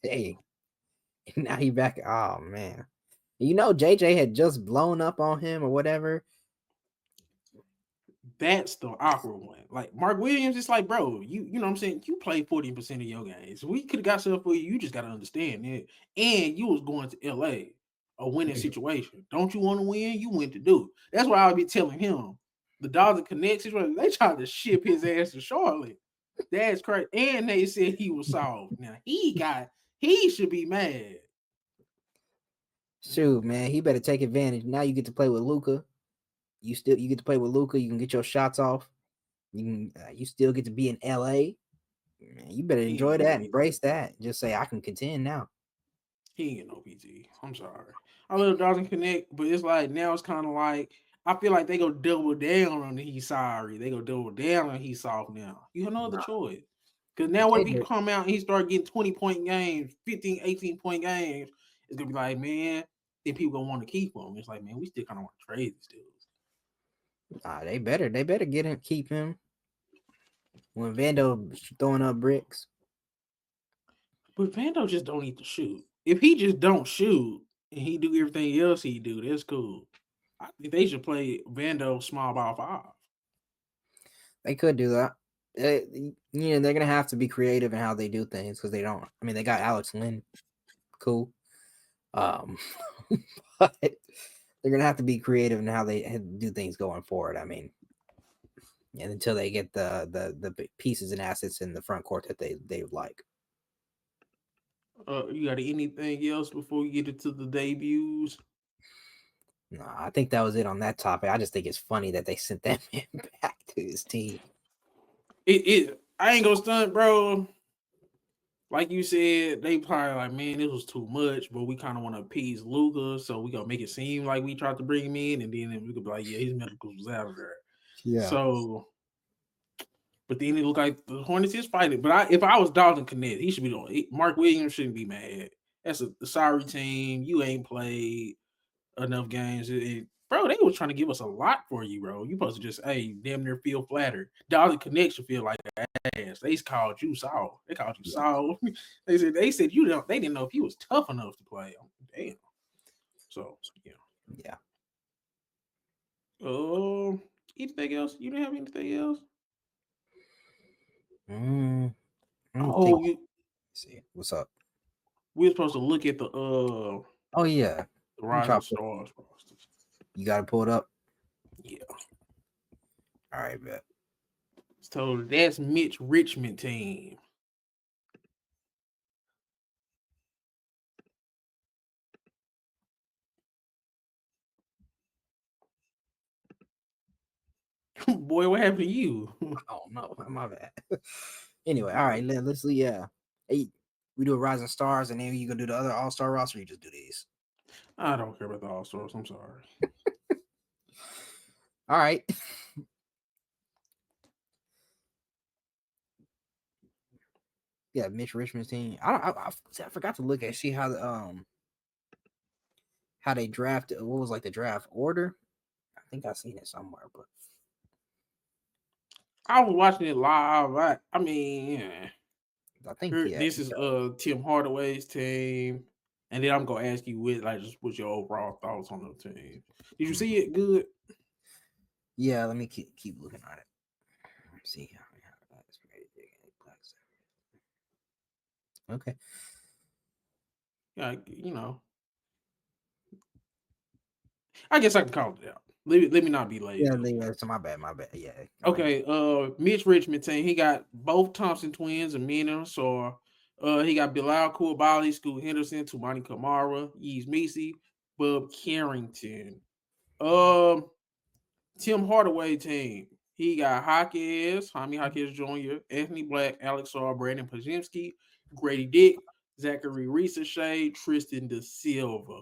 Hey, now he back. Oh man. JJ had just blown up on him or whatever. That's the awkward one. Like Mark Williams, it's like, bro, you know what I'm saying? You play 40% of your games. We could have got stuff for you. You just gotta understand it. And you was going to LA, a winning situation. Don't you want to win? You went to do it. That's why I'll be telling him. The Dodgers Connect situation, they tried to ship his ass to Charlotte. That's crazy. And they said he was soft. Now he should be mad. Shoot, man, he better take advantage. Now you get to play with Luka. You get to play with Luka. You can get your shots off. You still get to be in LA. Man, you better enjoy that, embrace that. Just say I can contend now. He ain't get no PT. I'm sorry. I love Dawson Connect, but it's like now it's kind of like I feel like they go double down on the he's sorry. They go double down on he's soft now. You have no other choice. Because now what if he come out and he start getting 20-point games, 15, 18-point games, it's gonna be like, man, then people gonna want to keep him. It's like, man, we still kind of want to trade these dudes. They better keep him. When Vando throwing up bricks. But Vando just don't need to shoot. If he just don't shoot and he do everything else he do, that's cool. I think they should play Vando small ball 5. They could do that. They're gonna have to be creative in how they do things because they don't. I mean, they got Alex Lynn, cool. But they're gonna have to be creative in how they do things going forward. I mean, and until they get the pieces and assets in the front court that they would like. You got anything else before we get into the debuts? No, I think that was it on that topic. I just think it's funny that they sent that man back to his team. I ain't gonna stunt, bro. Like you said, they probably like, man, this was too much, but we kind of want to appease Luka, so we gonna make it seem like we tried to bring him in, and then we could be like, yeah, his medicals was out of there. Yeah. So, but then it looked like the Hornets is fighting. But if I was Dalton Connect, he should be doing. Mark Williams shouldn't be mad. That's a sorry team. You ain't played enough games. Bro, they was trying to give us a lot for you, bro. You supposed to just, hey, damn near feel flattered. Dalton Connect should feel like ass. They called you soft. They called you soft. They said you don't. They didn't know if you was tough enough to play. Damn. So yeah. Anything else? You didn't have anything else? I don't think. Oh, Let's see what's up. we were supposed to look at Oh yeah, the let me try. Rising Stars rosters. You got to pull it up. Yeah. All right, bet. So that's Mitch Richmond team. Boy, what happened to you? Oh no, my bad. Anyway, all right, let's see. Yeah, hey, we do a Rising Stars, and then you gonna do the other All Star roster. Or you just do these. I don't care about the All Stars. I'm sorry. All right. Yeah, Mitch Richmond's team. I forgot to look at see how they drafted. What was like the draft order? I think I seen it somewhere, but I was watching it live. I mean, yeah. I think Here, yeah. this is Tim Hardaway's team, and then I'm gonna ask you just what's your overall thoughts on the team. Did you see it? Good. Yeah, let me keep looking at it. Let's see. Okay. Yeah, I guess I can call it out. Let me not be Yeah, lazy. so my bad, my bad. Yeah. Go ahead. Okay, Mitch Richmond team. He got both Thompson twins, Amina Sor. He got Bilal Koulibaly, Scoot Henderson, Tumani Kamara, Yeez Misi, Bub Carrington. Um, Tim Hardaway team. He got Jaime Jaquez Jr., Anthony Black, Alex Saar, Brandon Pajemski, Grady Dick, Zachary Shea, Tristan De Silva.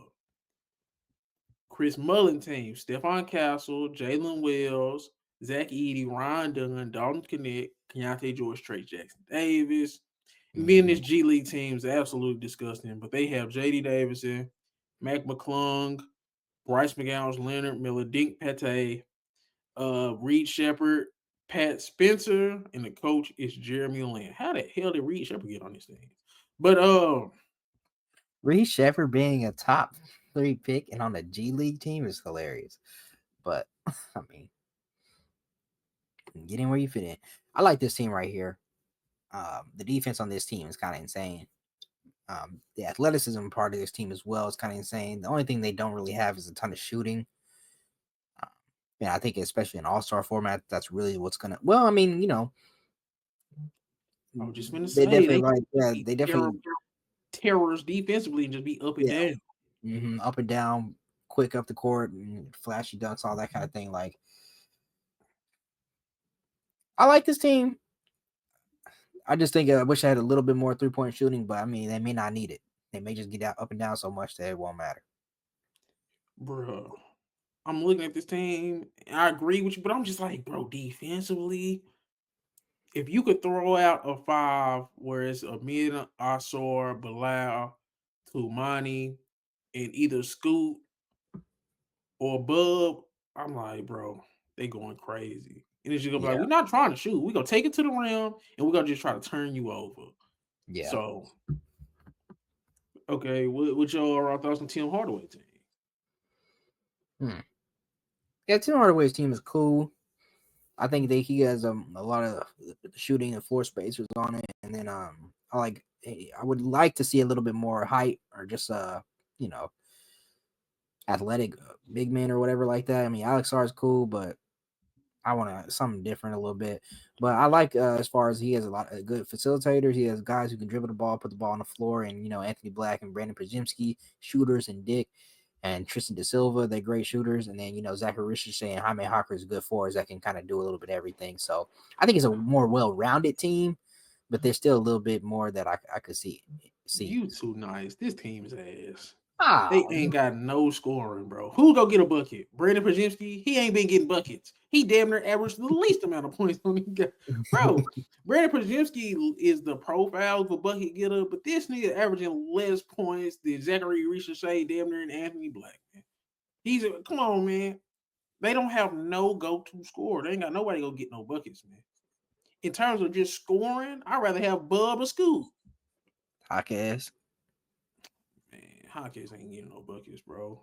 Chris Mullen team, Stephon Castle, Jalen Wells, Zach Edey, Ryan Dunn, Dalton Connect, Keontae George, Trey Jackson Davis. And then this G League team is absolutely disgusting, but they have JD Davison, Mac McClung, Bryce McGowan, Leonard Miller, Dink Pate, Reed Shepard, Pat Spencer, and the coach is Jeremy Lin. How the hell did Reed Shepard get on this thing? But Reed Shepard being a top 3 pick and on the G League team is hilarious. But I mean, get in where you fit in. I like this team right here. The defense on this team is kind of insane. The athleticism part of this team as well is kind of insane. The only thing they don't really have is a ton of shooting. Uh, yeah, I think especially in All Star format, that's really what's gonna. Well, I mean, I was just gonna they say definitely they like. Yeah, be they definitely. terrors defensively and just be up and Yeah, down. up and down, quick up the court, and flashy dunks, all that kind of thing. Like, I like this team. I just think I wish I had a little bit more 3-point shooting, but I mean, they may not need it. They may just get out up and down so much that it won't matter. Bro, I'm looking at this team. And I agree with you, but I'm just like, bro, defensively, if you could throw out a five where it's Amir, Asor, Bilal, Tumani, and either Scoot or Bub, I'm like, bro, they going crazy. And it's just gonna be like, Yeah, we're not trying to shoot. We're gonna take it to the rim and we're gonna just try to turn you over. yeah. So, okay, what your overall thoughts on Tim Hardaway team? Hmm. Yeah, Tim Hardaway's team is cool. I think he has a lot of shooting and floor spacers on it, and then I would like to see a little bit more height or just you know athletic big man or whatever like that. I mean, Alex R is cool, but I want something different a little bit. But I like as far as he has a lot of good facilitators. He has guys who can dribble the ball, put the ball on the floor, and Anthony Black and Brandon Pajemski, shooters, and Dick and Tristan De Silva, they're great shooters. And then Zachary Richardson and Jaime Hawker is good fours that can kind of do a little bit of everything. So I think it's a more well-rounded team, but there's still a little bit more that I could see. You too nice. This team's ass. They Oh, ain't got no scoring, bro. Who go get a bucket? Brandon Pajemski? He ain't been getting buckets. He damn near averaged the least amount of points on the game. Bro, Brandon Pajemski is the profile of a bucket getter, but this nigga averaging less points than Zachary Richardson, damn near, and Anthony Black, man. Come on, man. They don't have no go-to scorer. They ain't got nobody go get no buckets, man. In terms of just scoring, I'd rather have Bub or Scoot. hawk ass. Man, Hawkins ain't getting no buckets, bro.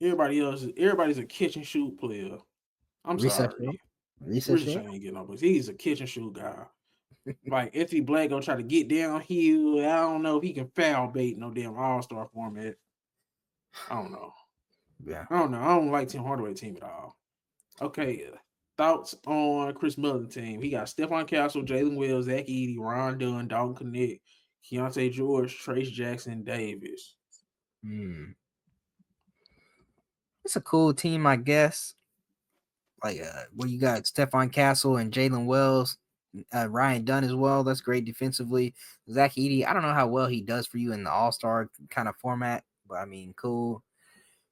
Everybody's a catch and shoot player. I'm Risa sorry. Risa Risa ain't getting no bucks. He's a catch and shoot guy. Like Anthony Black gonna try to get downhill. I don't know if he can foul bait no damn all-star format. I don't know. Yeah. I don't know. I don't like Tim Hardaway team at all. Okay. Thoughts on Chris Middleton team? He got Stephon Castle, Jalen Wells, Zach Edey, Ron Dunn, Dalton Connect, Keontae George, Trace Jackson Davis. It's a cool team, I guess. Like where you got Stephon Castle and Jalen Wells, Ryan Dunn as well. That's great defensively. Zach Edey, I don't know how well he does for you in the All-Star kind of format, but I mean, cool.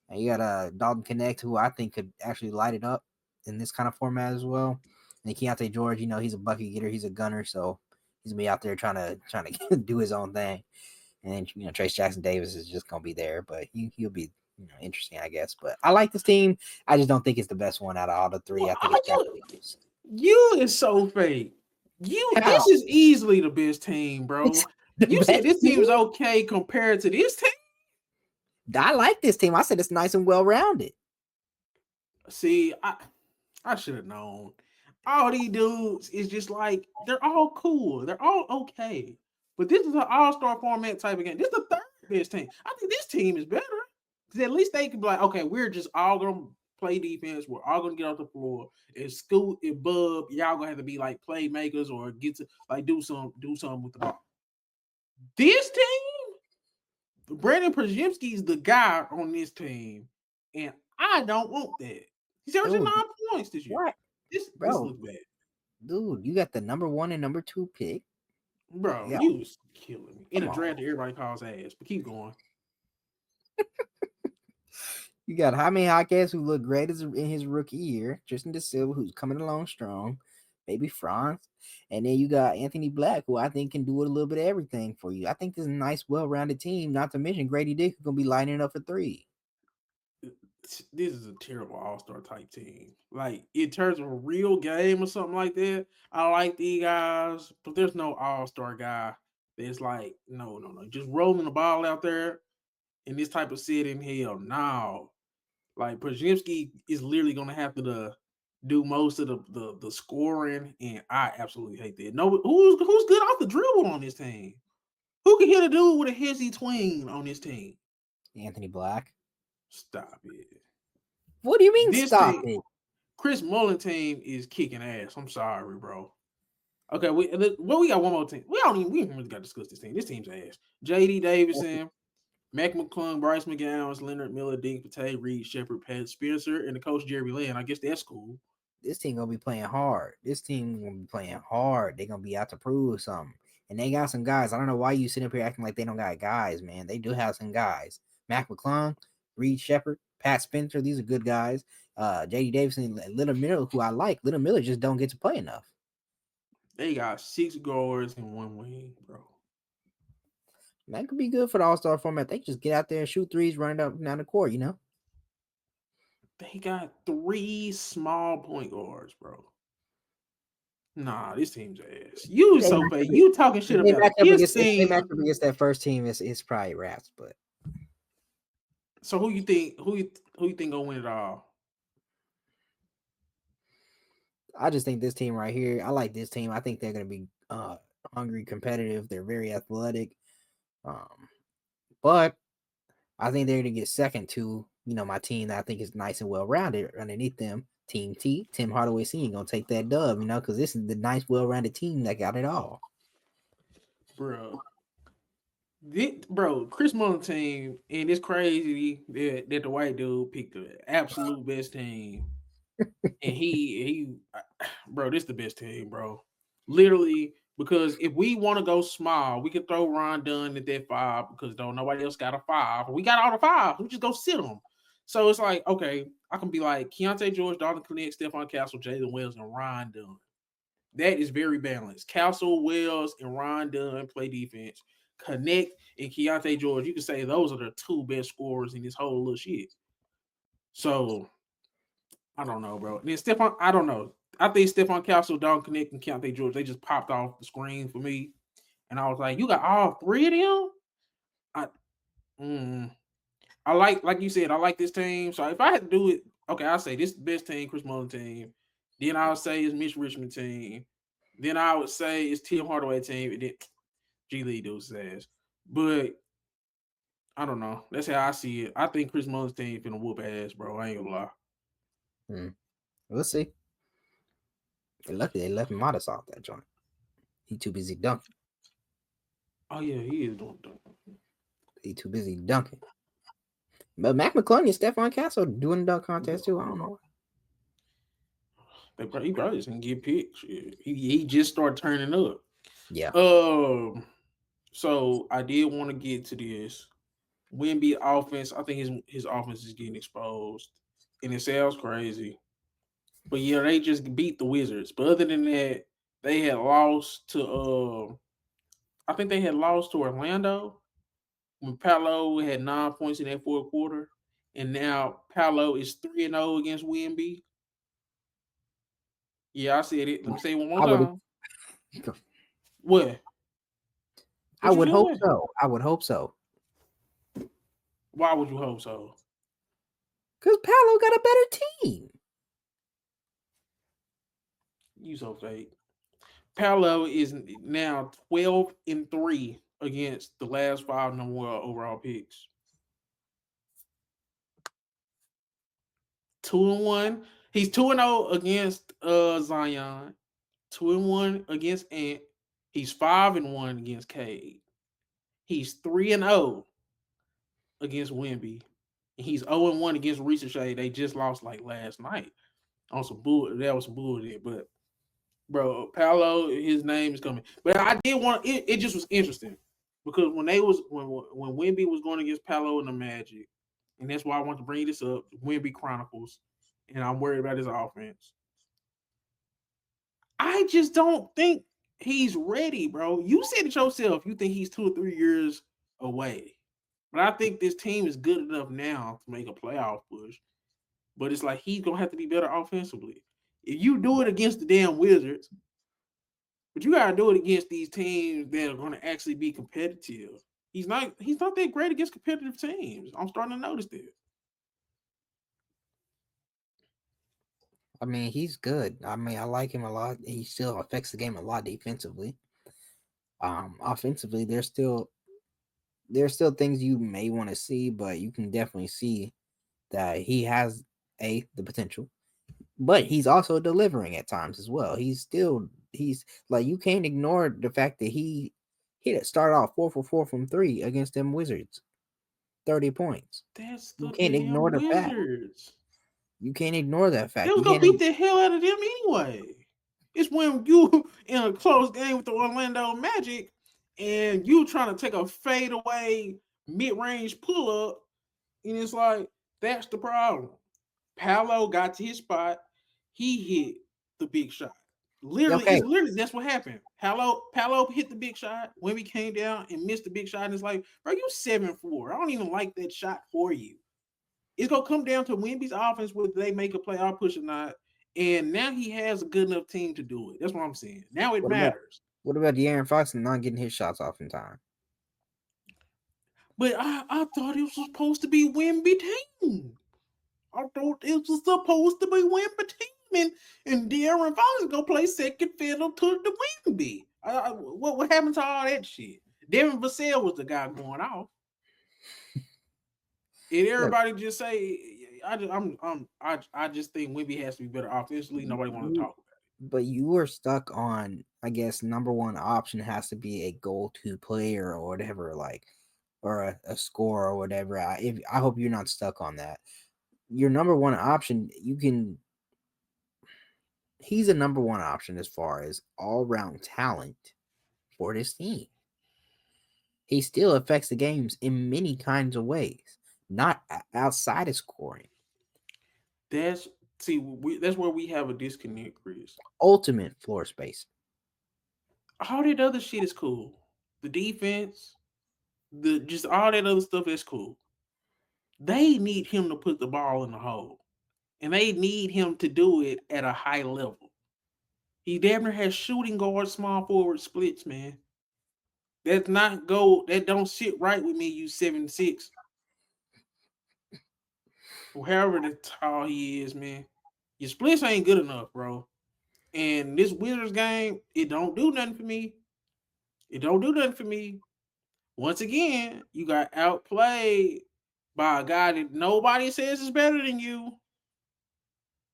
And you got Dalton Connect, who I think could actually light it up in this kind of format as well. And Keontae George, he's a bucket getter, he's a gunner, so he's gonna be out there trying to do his own thing. And then Trace Jackson Davis is just gonna be there, but he'll be interesting, I guess. But I like this team. I just don't think it's the best one out of all the three. I think it's you is so fake. This is easily the best team, bro. You said this team is okay compared to this team. I like this team. I said it's nice and well rounded. See, I should have known. All these dudes is just like they're all cool. They're all okay. But this is an all-star format type of game. This is the third best team. I think this team is better. Because at least they can be like, okay, we're just all gonna play defense. We're all gonna get off the floor. If Scoot and Bub, y'all gonna have to be like playmakers or get to like do something with the ball. This team, Brandon Przemski is the guy on this team, and I don't want that. He's averaging 9 points this year. What? This looks bad. Dude, you got the number 1 and number 2 pick. Bro, you was killing me. In a draft that everybody calls ass, but keep going. You got Jaime Jaquez, who looked great in his rookie year. Tristan DeSilva, who's coming along strong. Maybe Franz. And then you got Anthony Black, who I think can do a little bit of everything for you. I think this is a nice, well-rounded team, not to mention Grady Dick, who's going to be lining up for 3. This is a terrible all-star type team. Like, in terms of a real game or something like that, I like these guys, but there's no all-star guy that's like, no. Just rolling the ball out there in this type of setting, hell no. Like, Przemski is literally going to have to do most of the scoring, and I absolutely hate that. No, who's good off the dribble on this team? Who can hit a dude with a hezzy tween on this team? Anthony Black. Stop it. What do you mean stop it? Chris Mullen team is kicking ass. I'm sorry, bro. Okay, we got one more team. We haven't really got to discuss this team. This team's ass. J.D. Davison, Mac McClung, Bryce McGowan, Leonard Miller, Dink Pate, Reed Shepard, Pat Spencer, and the coach Jerry Lynn. I guess that's cool. This team gonna be playing hard. They're gonna be out to prove something. And they got some guys. I don't know why you sitting up here acting like they don't got guys, man. They do have some guys. Mac McClung, Reed Shepard, Pat Spencer. These are good guys. J.D. Davison, Little Miller, who I like. Little Miller just don't get to play enough. They got 6 guards and 1 wing, bro. That could be good for the All-Star format. They just get out there and shoot threes, run it up and down the court, They got 3 small point guards, bro. Nah, this team's ass. You so fake. You talking shit about this team. If they match up against that first team, it's probably Raps, but. So who you think gonna win it all? I just think this team right here. I like this team. I think they're gonna be hungry, competitive. They're very athletic. But I think they're gonna get second to my team that I think is nice and well rounded underneath them. Team T, Tim Hardaway Sr. gonna take that dub, because this is the nice, well rounded team that got it all. Bro, Chris Mullen team, and it's crazy that the white dude picked the absolute best team, and he, bro, this is the best team, bro. Literally, because if we want to go small, we can throw Ron Dunn at that 5 because nobody else got a 5. We got all the 5. We just go sit them. So it's like, okay, I can be like Keontae George, Dalton Connect, Stephon Castle, Jalen Wells, and Ron Dunn. That is very balanced. Castle, Wells, and Ron Dunn play defense. Connect and Keontae George, you can say those are the 2 best scorers in this whole little shit. So, I don't know, bro. And then Stephon, I don't know. I think Stephon Castle, Dalton Connect, and Keontae George, they just popped off the screen for me. And I was like, you got all 3 of them? like you said, I like this team. So if I had to do it, okay, I'll say this is the best team, Chris Mullin team. Then I'll say it's Mitch Richmond team. Then I would say it's Tim Hardaway team. And then G League those ass. But I don't know. That's how I see it. I think Chris Mullin's team finna whoop ass, bro. I ain't gonna lie. Hmm. We'll see. They're lucky they left Modest off that joint. He too busy dunking. Oh yeah, he is doing. He too busy dunking. But Mac McClung and Stephon Castle doing the dunk contest too. I don't know. He probably just gonna get picked. Shit. He just started turning up. Yeah. So I did want to get to this Wemby offense. I think his offense is getting exposed, and it sounds crazy, but yeah, they just beat the Wizards. But other than that, they had lost to I think they had lost to Orlando when Paolo had 9 points in that fourth quarter, and now Paolo is 3-0 against Wemby. Yeah, I said it. Let me say it one more I would time. What? I What you would hope doing? so. I would hope so. Why would you hope so? Because Paolo got a better team. You so fake. Paolo is now 12-3 against the last five number one overall picks. 2-1. He's 2-0 against Zion. 2-1 against Ant. He's 5-1 against Cade. He's 3-0 against Wemby. And he's 0-1 against Ricochet. They just lost like last night on some bull. That was some bullshit, but bro, Paolo, his name is coming. But I did want it. It just was interesting because when Wemby was going against Paolo and the Magic, and that's why I want to bring this up. Wemby Chronicles, and I'm worried about his offense. I just don't think he's ready, bro. You said it yourself. You think he's 2 or 3 years away, but I think this team is good enough now to make a playoff push. But it's like he's gonna have to be better offensively. If you do it against the damn Wizards, but you gotta do it against these teams that are gonna actually be competitive. He's not that great against competitive teams. I'm starting to notice this. I mean, he's good. I mean, I like him a lot. He still affects the game a lot defensively. Offensively, there's still things you may want to see, but you can definitely see that he has the potential. But he's also delivering at times as well. He's like, you can't ignore the fact that he hit started off 4 for 4 from three against them Wizards, 30 points. That's You the can't damn ignore the fact. Wizards. You can't ignore that They fact. was You gonna can't. beat the hell out of them anyway. It's when you in a close game with the Orlando Magic and you trying to take a fadeaway mid-range pull-up, and it's like that's the problem. Paolo got to his spot. He hit the big shot. Literally, Okay, it's literally that's what happened. Paolo hit the big shot. When we came down and missed the big shot, and it's like, bro, you 7-4. I don't even like that shot for you. It's gonna come down to Wemby's offense whether they make a playoff push or not. And now he has a good enough team to do it. That's what I'm saying. Now it what about matters. De'Aaron Fox and not getting his shots off in time? But I thought it was supposed to be Wemby team. I thought it was supposed to be Wemby team, and De'Aaron Fox is gonna play second fiddle to the Wemby. What happened to all that shit? Devin Vassell was the guy going off, and Look, everybody just say, I just think Wemby has to be better offensively. Nobody want to you, talk about but you were stuck on, I guess, number one option has to be a go-to player or whatever, like, or a scorer or whatever. I hope you're not stuck on that. Your number one option, he's a number one option as far as all-round talent for this team. He still affects the games in many kinds of ways, not outside of scoring. it. That's where we have a disconnect, Chris. Ultimate floor space. All that other shit is cool. The defense, the just all that other stuff is cool. They need him to put the ball in the hole, and they need him to do it at a high level. He damn near has shooting guard, small forward splits, man. That's not go. That don't sit right with me. You 7'6". or however the tall he is, man. Your splits ain't good enough, bro. And this Wizards game, it don't do nothing for me. It don't do nothing for me. Once again, you got outplayed by a guy that nobody says is better than you.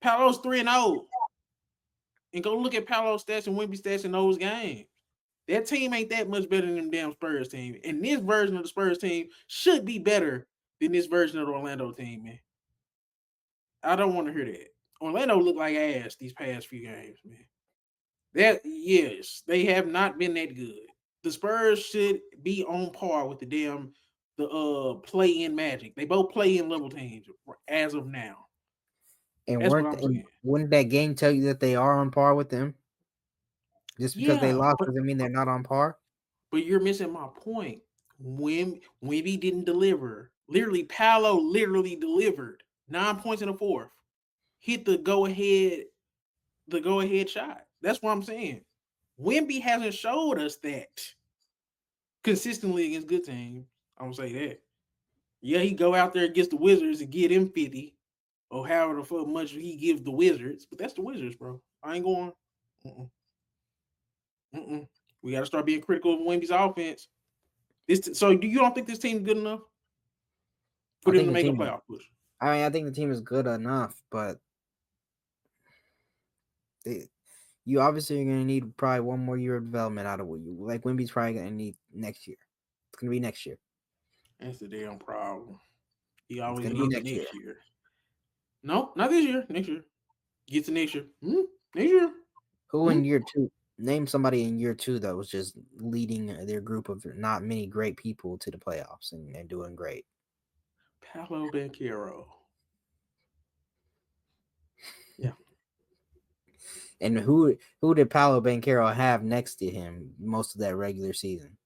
Paolo's 3-0. And go look at Paolo's stats and Wemby stats in those games. That team ain't that much better than them damn Spurs team. And this version of the Spurs team should be better than this version of the Orlando team, man. I don't want to hear that. Orlando looked like ass these past few games, man. That yes, they have not been that good. The Spurs should be on par with the play in Magic. They both play in level teams as of now. And That's what weren't I'm and saying. wouldn't that game tell you that they are on par with them? Just because they Yeah, lost doesn't mean they're not on par. but you're missing my point. When Wemby didn't deliver, literally Paolo literally delivered 9 points in the fourth. Hit the go ahead shot. That's what I'm saying. Wemby hasn't showed us that consistently against good teams. I'm gonna say that. Yeah, he go out there against the Wizards and get him 50 or however the fuck much he gives the Wizards, but that's the Wizards, bro. I ain't going. Mm-mm, mm-mm. We got to start being critical of Wemby's offense. So, do you don't think this team's good enough for I them think to the make a team. playoff push? I think the team is good enough, but they, you obviously are going to need probably one more year of development out of you. Like Wimby's probably going to need next year. It's going to be next year. That's the damn problem. He It's always going to be get to next year. next year. No, not this year. Next year. Get to next year. Next year. Who in year two? Name somebody in year two that was just leading their group of not many great people to the playoffs and doing great. Paolo Banchero. Yeah. And who did Paolo Banchero have next to him most of that regular season?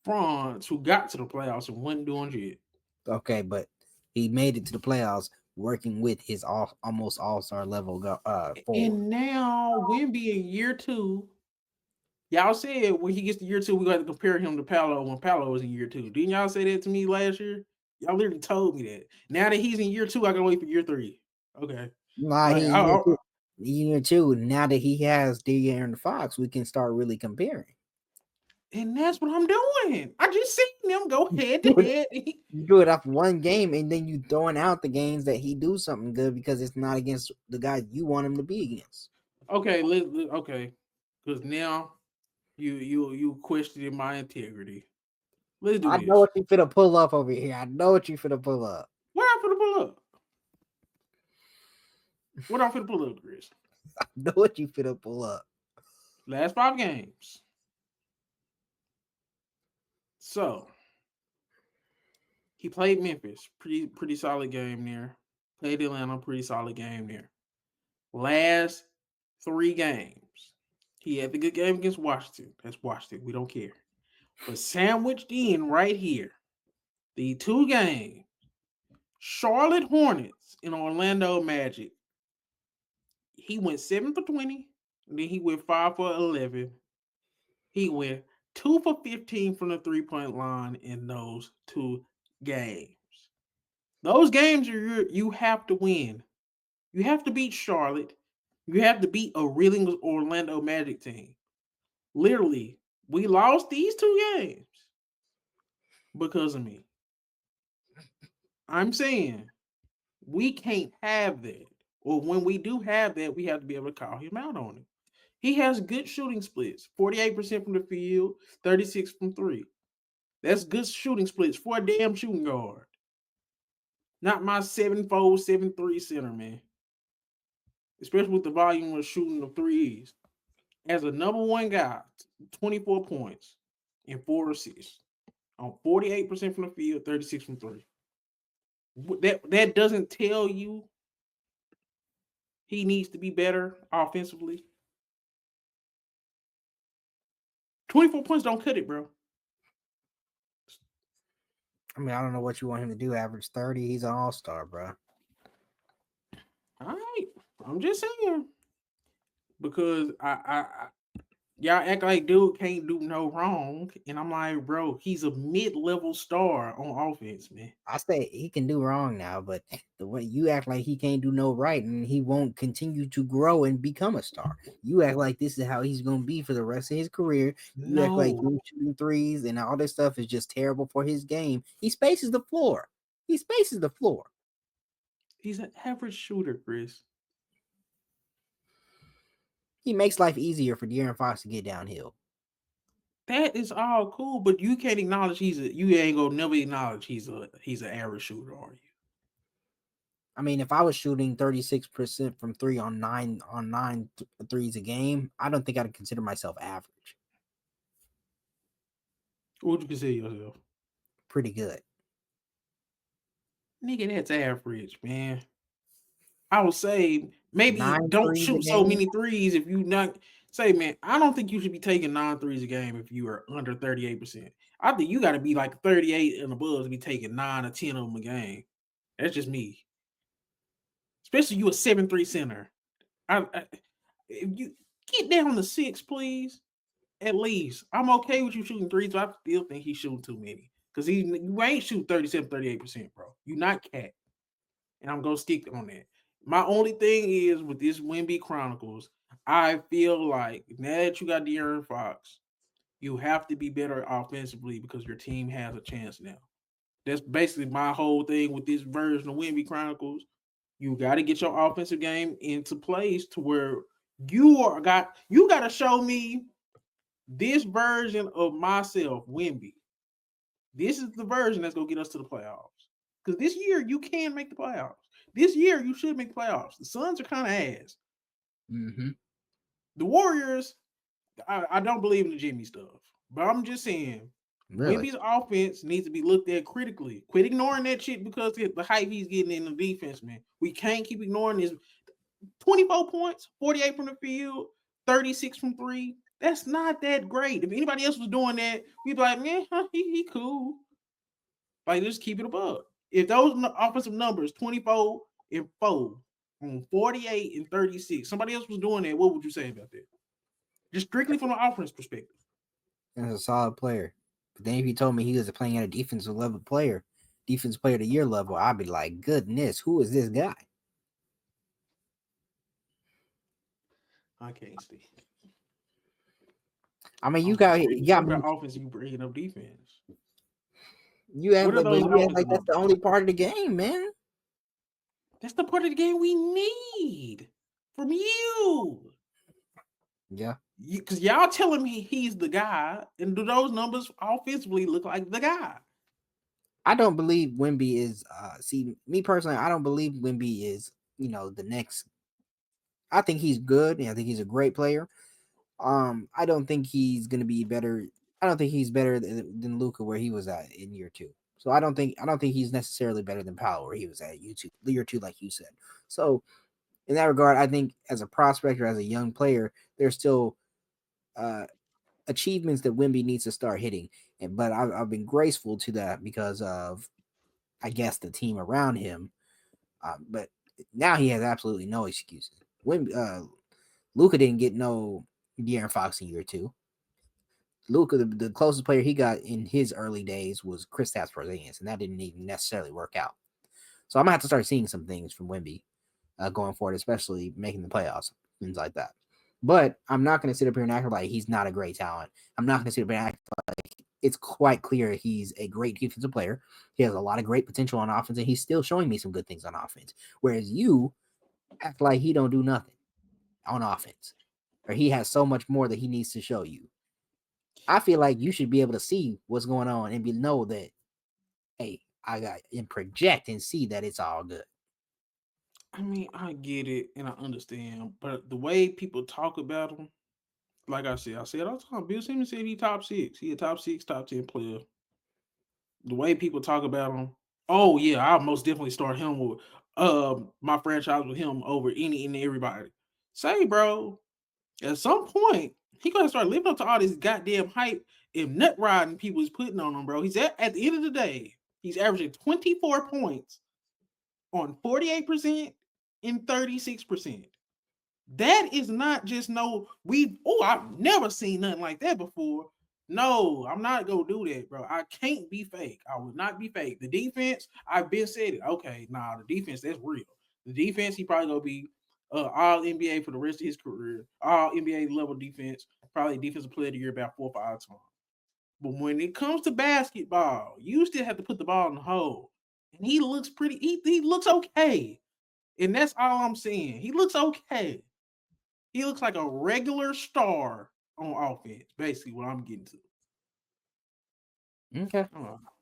Franz, who got to the playoffs and wasn't doing shit. Okay, but he made it to the playoffs working with his almost all-star level forward. And now Wemby in year two. Y'all said when he gets to year two, we got to compare him to Paolo when Paolo was in year two. Didn't y'all say that to me last year? Y'all literally told me that. Now that he's in year two, I can wait for year three. Okay. Nah, Like, he in year two. Year two. Now that he has De'Aaron Fox, we can start really comparing. and that's what I'm doing. I just seen them go head to You head. do it off one game, and then you throwing out the games that he do something good because it's not against the guys you want him to be against. Okay, okay, because now you questioning my integrity. Let's do I know this. what you finna pull up over here. I know what you finna pull up. What I'm finna pull up? What I'm finna pull up, Chris? I know what you finna pull up. Last 5 games. So he played Memphis, pretty solid game there. Played Atlanta, pretty solid game there. Last 3 games, he had the good game against Washington. That's Washington. We don't care. But sandwiched in right here, the 2 games, Charlotte Hornets and Orlando Magic. He went 7 for 20, and then he went 5 for 11. He went 2 for 15 from the 3-point line in those 2 games. Those games you have to win. You have to beat Charlotte. You have to beat a reeling Orlando Magic team. Literally, we lost these 2 games because of me. I'm saying we can't have that. Or when we do have that, we have to be able to call him out on it. He has good shooting splits 48% from the field, 36 from three. That's good shooting splits for a damn shooting guard. Not my 7'4", 7'3" center, man. Especially with the volume of shooting the threes. As a number one guy, 24 points and 4 assists on 48% from the field, 36 from three. That doesn't tell you he needs to be better offensively. 24 points don't cut it, bro. I mean, I don't know what you want him to do. Average 30. He's an all-star, bro. All right. I'm just saying. Because Y'all act like dude can't do no wrong, and I'm like, bro, he's a mid-level star on offense, man. I say he can do wrong now, but the way you act like he can't do no right and he won't continue to grow and become a star. You act like this is how he's gonna be for the rest of his career. You act like No, him shooting threes and all this stuff is just terrible for his game. He spaces the floor. He spaces the floor. he's an average shooter, Chris. He makes life easier for De'Aaron Fox to get downhill. That is all cool, but you can't acknowledge you ain't gonna never acknowledge he's an average shooter, are you? I mean, if I was shooting 36% from three on nine threes a game, I don't think I'd consider myself average. What would you consider yourself? Pretty good. Nigga, that's average, man. I would say maybe Nine don't threes a shoot so game. many threes if you not say, man, I don't think you should be taking 9 threes a game if you are under 38%. I think you got to be like 38 and above to be taking 9 or 10 of them a game. That's just me. Especially you a 7-3 center. If you get down to 6, please. At least. I'm okay with you shooting threes, but I still think he's shooting too many. Because you ain't shooting 37, 38%, bro. You not cat. And I'm gonna stick on that. My only thing is with this Wemby Chronicles, I feel like now that you got De'Aaron Fox, you have to be better offensively because your team has a chance now. That's basically my whole thing with this version of Wemby Chronicles. You got to get your offensive game into place to where you got to show me this version of myself, Wemby. This is the version that's gonna get us to the playoffs. Because this year you can make the playoffs. This year you should make the playoffs. The Suns are kind of ass. Mm-hmm. The Warriors, I don't believe in the Jimmy stuff. But I'm just saying, Really? Wemby's offense needs to be looked at critically. Quit ignoring that shit because the hype he's getting in the defense, man. We can't keep ignoring this. 24 points, 48 from the field, 36 from three. That's not that great. If anybody else was doing that, we'd be like, man, he cool. Like, just keep it above. If those offensive numbers, 24 and 4 on 48 and 36, somebody else was doing that, what would you say about that? Just strictly from an offense perspective. As a solid player. But then if you told me he was playing at a defensive level player, defense player of the year level, I'd be like, goodness, who is this guy? I can't stand. I mean, I'm just saying, you you got talk me. about offense, you bringing up defense. You act What are like, but those you act like offensive that's the numbers? only part of the game, man. That's the part of the game we need from you. Yeah, Because y'all telling me he's the guy, and do those numbers offensively look like the guy? I don't believe Wemby is. See, me personally, I don't believe Wemby is. The next. I think he's good, and I think he's a great player. I don't think he's gonna be better. I don't think he's better than Luca where he was at in year two. So I don't think he's necessarily better than Powell where he was at year two, like you said. So in that regard, I think as a prospect or as a young player, there's still uh, achievements that Wemby needs to start hitting. But I've been graceful to that because of I guess the team around him. But now he has absolutely no excuses. Luca didn't get no De'Aaron Fox in year two. Luca, the closest player he got in his early days was Kristaps Porzingis, and that didn't even necessarily work out. So I'm gonna have to start seeing some things from Wemby going forward, especially making the playoffs, things like that. But I'm not gonna sit up here and act like he's not a great talent. I'm not gonna sit up here and act like it's quite clear he's a great defensive player. He has a lot of great potential on offense, and he's still showing me some good things on offense. Whereas you act like he don't do nothing on offense, or he has so much more that he needs to show you. I feel like you should be able to see what's going on and know that, hey, I got and project and see that it's all good. I mean, I get it and I understand, but the way people talk about him, like I said all the time. Bill Simmons said he top six. He a top six, top 10 player. The way people talk about him, oh yeah, I'll most definitely start him with my franchise with him over any and everybody. Say, bro, at some point, he gonna start living up to all this goddamn hype and nut riding people is putting on him, bro. He's at the end of the day, he's averaging 24 points on 48% and 36%. That is not just I've never seen nothing like that before. No, I'm not gonna do that, bro. I can't be fake. I would not be fake. The defense, I've been said it. Okay, nah, the defense, that's real. The defense, he probably gonna be all NBA for the rest of his career, all NBA level defense, probably defensive player of the year about 4 or 5 times. But when it comes to basketball, you still have to put the ball in the hole. And he looks pretty, he looks okay. And that's all I'm saying. He looks okay. He looks like a regular star on offense, basically what I'm getting to. Okay.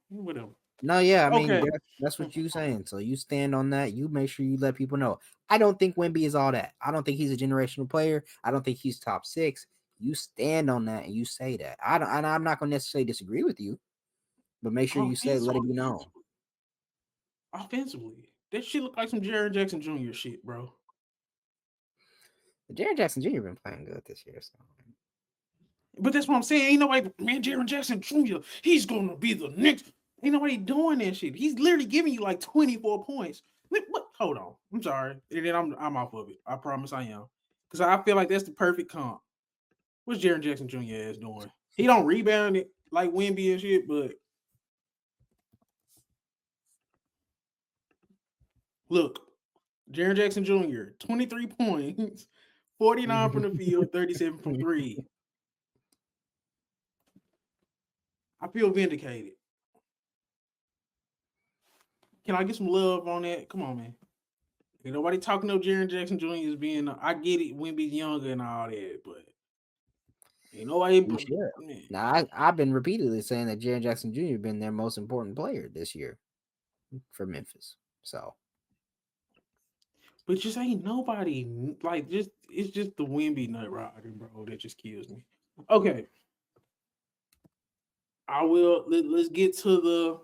Whatever. No, yeah, I mean Okay. that's what you saying. So you stand on that. You make sure you let people know. I don't think Wemby is all that. I don't think he's a generational player. I don't think he's top 6. You stand on that and you say that. I don't. And I'm not going to necessarily disagree with you, but make sure you say, let it be known. Offensively, that shit look like some Jaren Jackson Jr. shit, bro. Jaren Jackson Jr. been playing good this year. So. But that's what I'm saying. Ain't nobody, man, Jaren Jackson Jr., he's going to be the next. Ain't nobody doing that shit. He's literally giving you like 24 points. What? Hold on. I'm sorry. And then I'm off of it. I promise I am. Because I feel like that's the perfect comp. What's Jaren Jackson Jr. ass doing? He don't rebound it like Wemby and shit, but look, Jaren Jackson Jr., 23 points, 49 from the field, 37 from 3. I feel vindicated. Can I get some love on that? Come on, man. Ain't nobody talking up Jaren Jackson Jr. as being, I get it, Wemby's younger and all that, but ain't nobody. Now, I've been repeatedly saying that Jaren Jackson Jr. been their most important player this year for Memphis. So. But just ain't nobody, like, it's just the Wemby nut riding, bro, that just kills me. Okay. Let's get to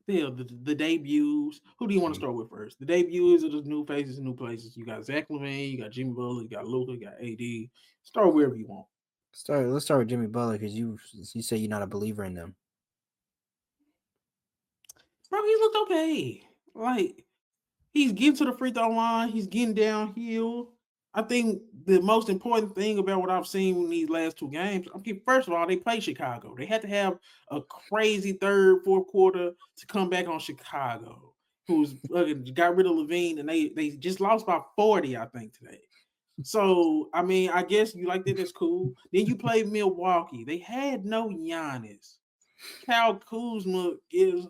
the debuts. Who do you want to start with first? The debuts of the new faces and new places. You got Zach LaVine, you got Jimmy Butler, you got Luka, you got AD. Start wherever you want. Let's start with Jimmy Butler because you say you're not a believer in them. Bro, he looked okay. Like, he's getting to the free throw line. He's getting downhill. I think the most important thing about what I've seen in these last 2 games, first of all, they played Chicago. They had to have a crazy third, fourth quarter to come back on Chicago, who's got rid of LaVine, and they just lost by 40, I think, today. So, I mean, I guess you like that. That's cool. Then you play Milwaukee. They had no Giannis. Kyle Kuzma is.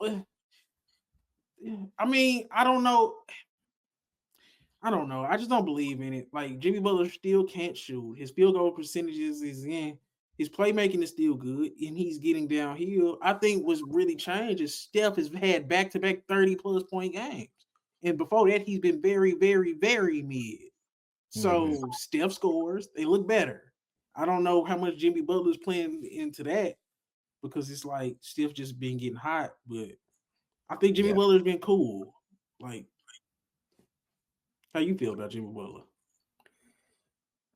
I mean, I don't know. I just don't believe in it. Like, Jimmy Butler still can't shoot. His field goal percentages is in. His playmaking is still good, and he's getting downhill. I think what's really changed is Steph has had back-to-back 30-plus point games. And before that, he's been very, very, very mid. So Steph scores. They look better. I don't know how much Jimmy Butler's playing into that because it's like Steph just been getting hot. But I think Jimmy Butler's been cool. Like, how you feel about Jimmy Butler?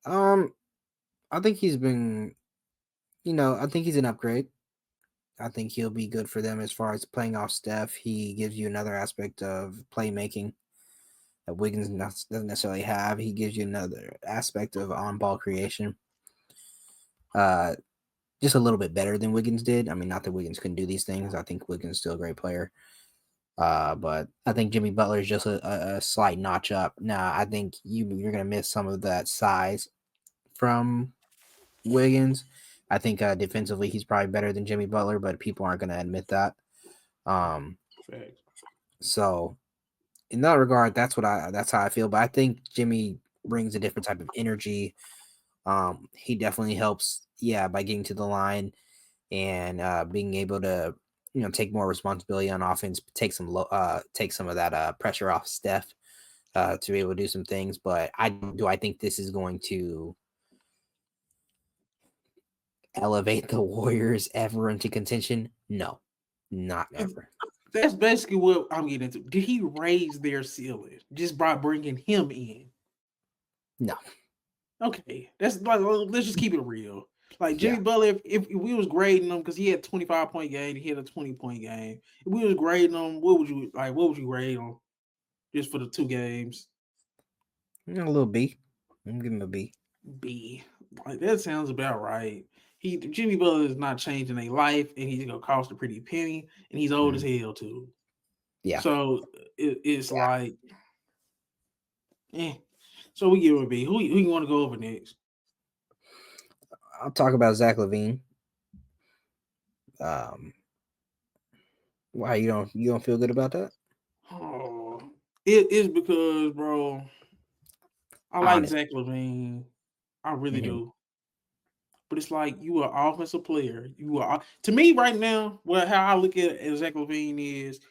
I think he's been, I think he's an upgrade. I think he'll be good for them as far as playing off Steph. He gives you another aspect of playmaking that Wiggins doesn't necessarily have. He gives you another aspect of on-ball creation. Just a little bit better than Wiggins did. I mean, not that Wiggins couldn't do these things. I think Wiggins is still a great player. But I think Jimmy Butler is just a slight notch up. Now, I think you're going to miss some of that size from Wiggins. I think defensively he's probably better than Jimmy Butler, but people aren't going to admit that. So in that regard, that's how I feel. But I think Jimmy brings a different type of energy. He definitely helps, by getting to the line and being able to, take more responsibility on offense, take some of that pressure off Steph to be able to do some things. But I think this is going to elevate the Warriors ever into contention? No, not ever. That's basically what I'm getting into. Did he raise their ceiling just by bringing him in? No. Okay, that's like, let's just keep it real. Like, Jimmy Butler, if we was grading him because he had 25-point game, he had a 20-point game. If we was grading him, what would you grade him just for the 2 games? A little B. I'm giving him a B. B. Like that sounds about right. Jimmy Butler is not changing their life, and he's gonna cost a pretty penny, and he's old as Mm. hell too. Yeah. So it's Yeah. like, eh. So we give him a B. Who you want to go over next? I'll talk about Zach LaVine. Um, why you don't feel good about that? Oh, it is because, bro, I like Honest. Zach LaVine. I really Hmm. do. But it's like you are an offensive player. You are to me right now. Well, how I look at Zach LaVine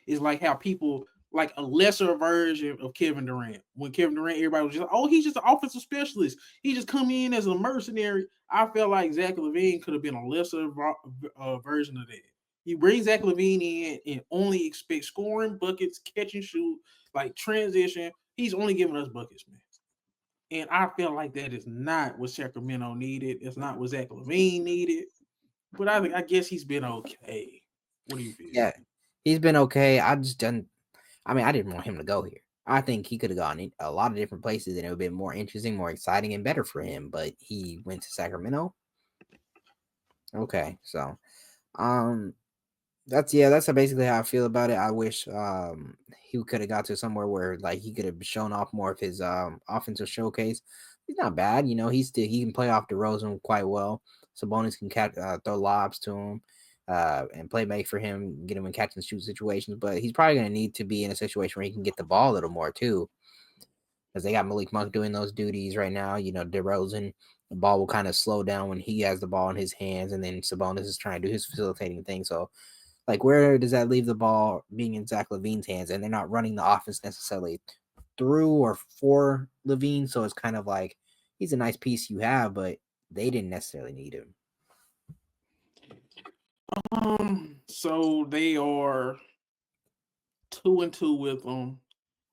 is like how people like a lesser version of Kevin Durant. When Kevin Durant, everybody was just like, oh, he's just an offensive specialist. He just come in as a mercenary. I felt like Zach LaVine could have been a lesser version of that. You bring Zach LaVine in and only expect scoring, buckets, catch and shoot, like transition. He's only giving us buckets, man. And I feel like that is not what Sacramento needed. It's not what Zach LaVine needed. But I guess he's been okay. What do you feel? Yeah, he's been okay. I just didn't. I mean, I didn't want him to go here. I think he could have gone in a lot of different places, and it would have been more interesting, more exciting, and better for him. But he went to Sacramento. Okay, so um, that's basically how I feel about it. I wish he could have got to somewhere where like he could have shown off more of his offensive showcase. He's not bad, he can play off DeRozan quite well. Sabonis can throw lobs to him, and play make for him, get him in catch and shoot situations. But he's probably going to need to be in a situation where he can get the ball a little more too, because they got Malik Monk doing those duties right now. DeRozan, the ball will kind of slow down when he has the ball in his hands, and then Sabonis is trying to do his facilitating thing. So like, where does that leave the ball being in Zach LaVine's hands? And they're not running the offense necessarily through or for LaVine. So it's kind of like he's a nice piece you have, but they didn't necessarily need him. So they are 2-2 with him.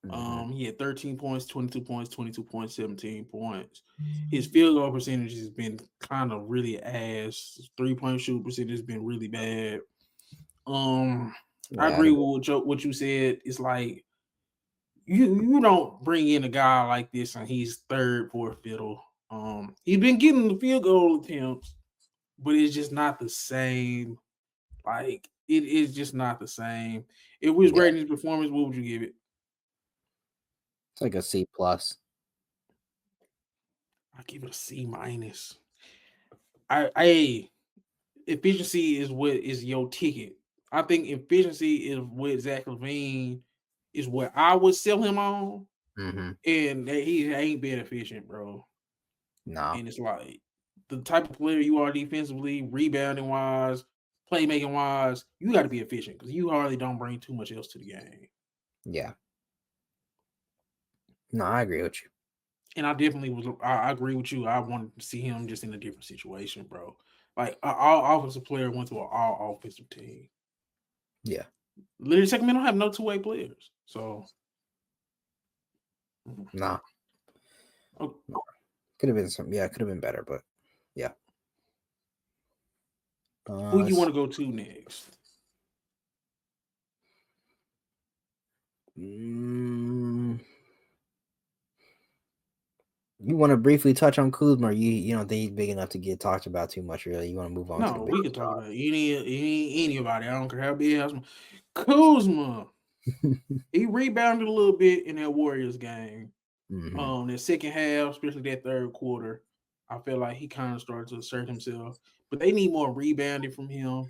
Mm-hmm. He had 13 points, 22 points, 22 points, 17 points. His field goal percentage has been kind of really ass. 3-point shoot percentage has been really bad. I Yeah, agree with what you said. It's like you don't bring in a guy like this and he's third, fourth fiddle. He's been getting the field goal attempts, but it's just not the same. Like it is just not the same. If we was yeah, grading his performance, what would you give it? it's like a C plus. I give it a C minus. I efficiency is what is your ticket. I think efficiency is what Zach LaVine is what I would sell him on, Mm-hmm. and that he ain't been efficient, bro. No, And it's like the type of player you are defensively, rebounding wise, playmaking wise, you got to be efficient because you hardly don't bring too much else to the game. yeah, no, I agree with you. And I definitely was. I agree with you. I wanted to see him just in a different situation, bro. Like an all offensive player went to an all offensive team. Yeah, Literally, Sacramento have no two-way players. So, no, okay. could have been some. Yeah, could have been better, but yeah. Who you want Let's, to go to next? mm, you want to briefly touch on Kuzma? Or you don't think he's big enough to get talked about too much? Really, you want to move on to the No, big we can talk about anybody. I don't care how big. Kuzma. He rebounded a little bit in that Warriors game. Mm-hmm. The second half, especially that third quarter, I feel like he kind of started to assert himself. But they need more rebounding from him.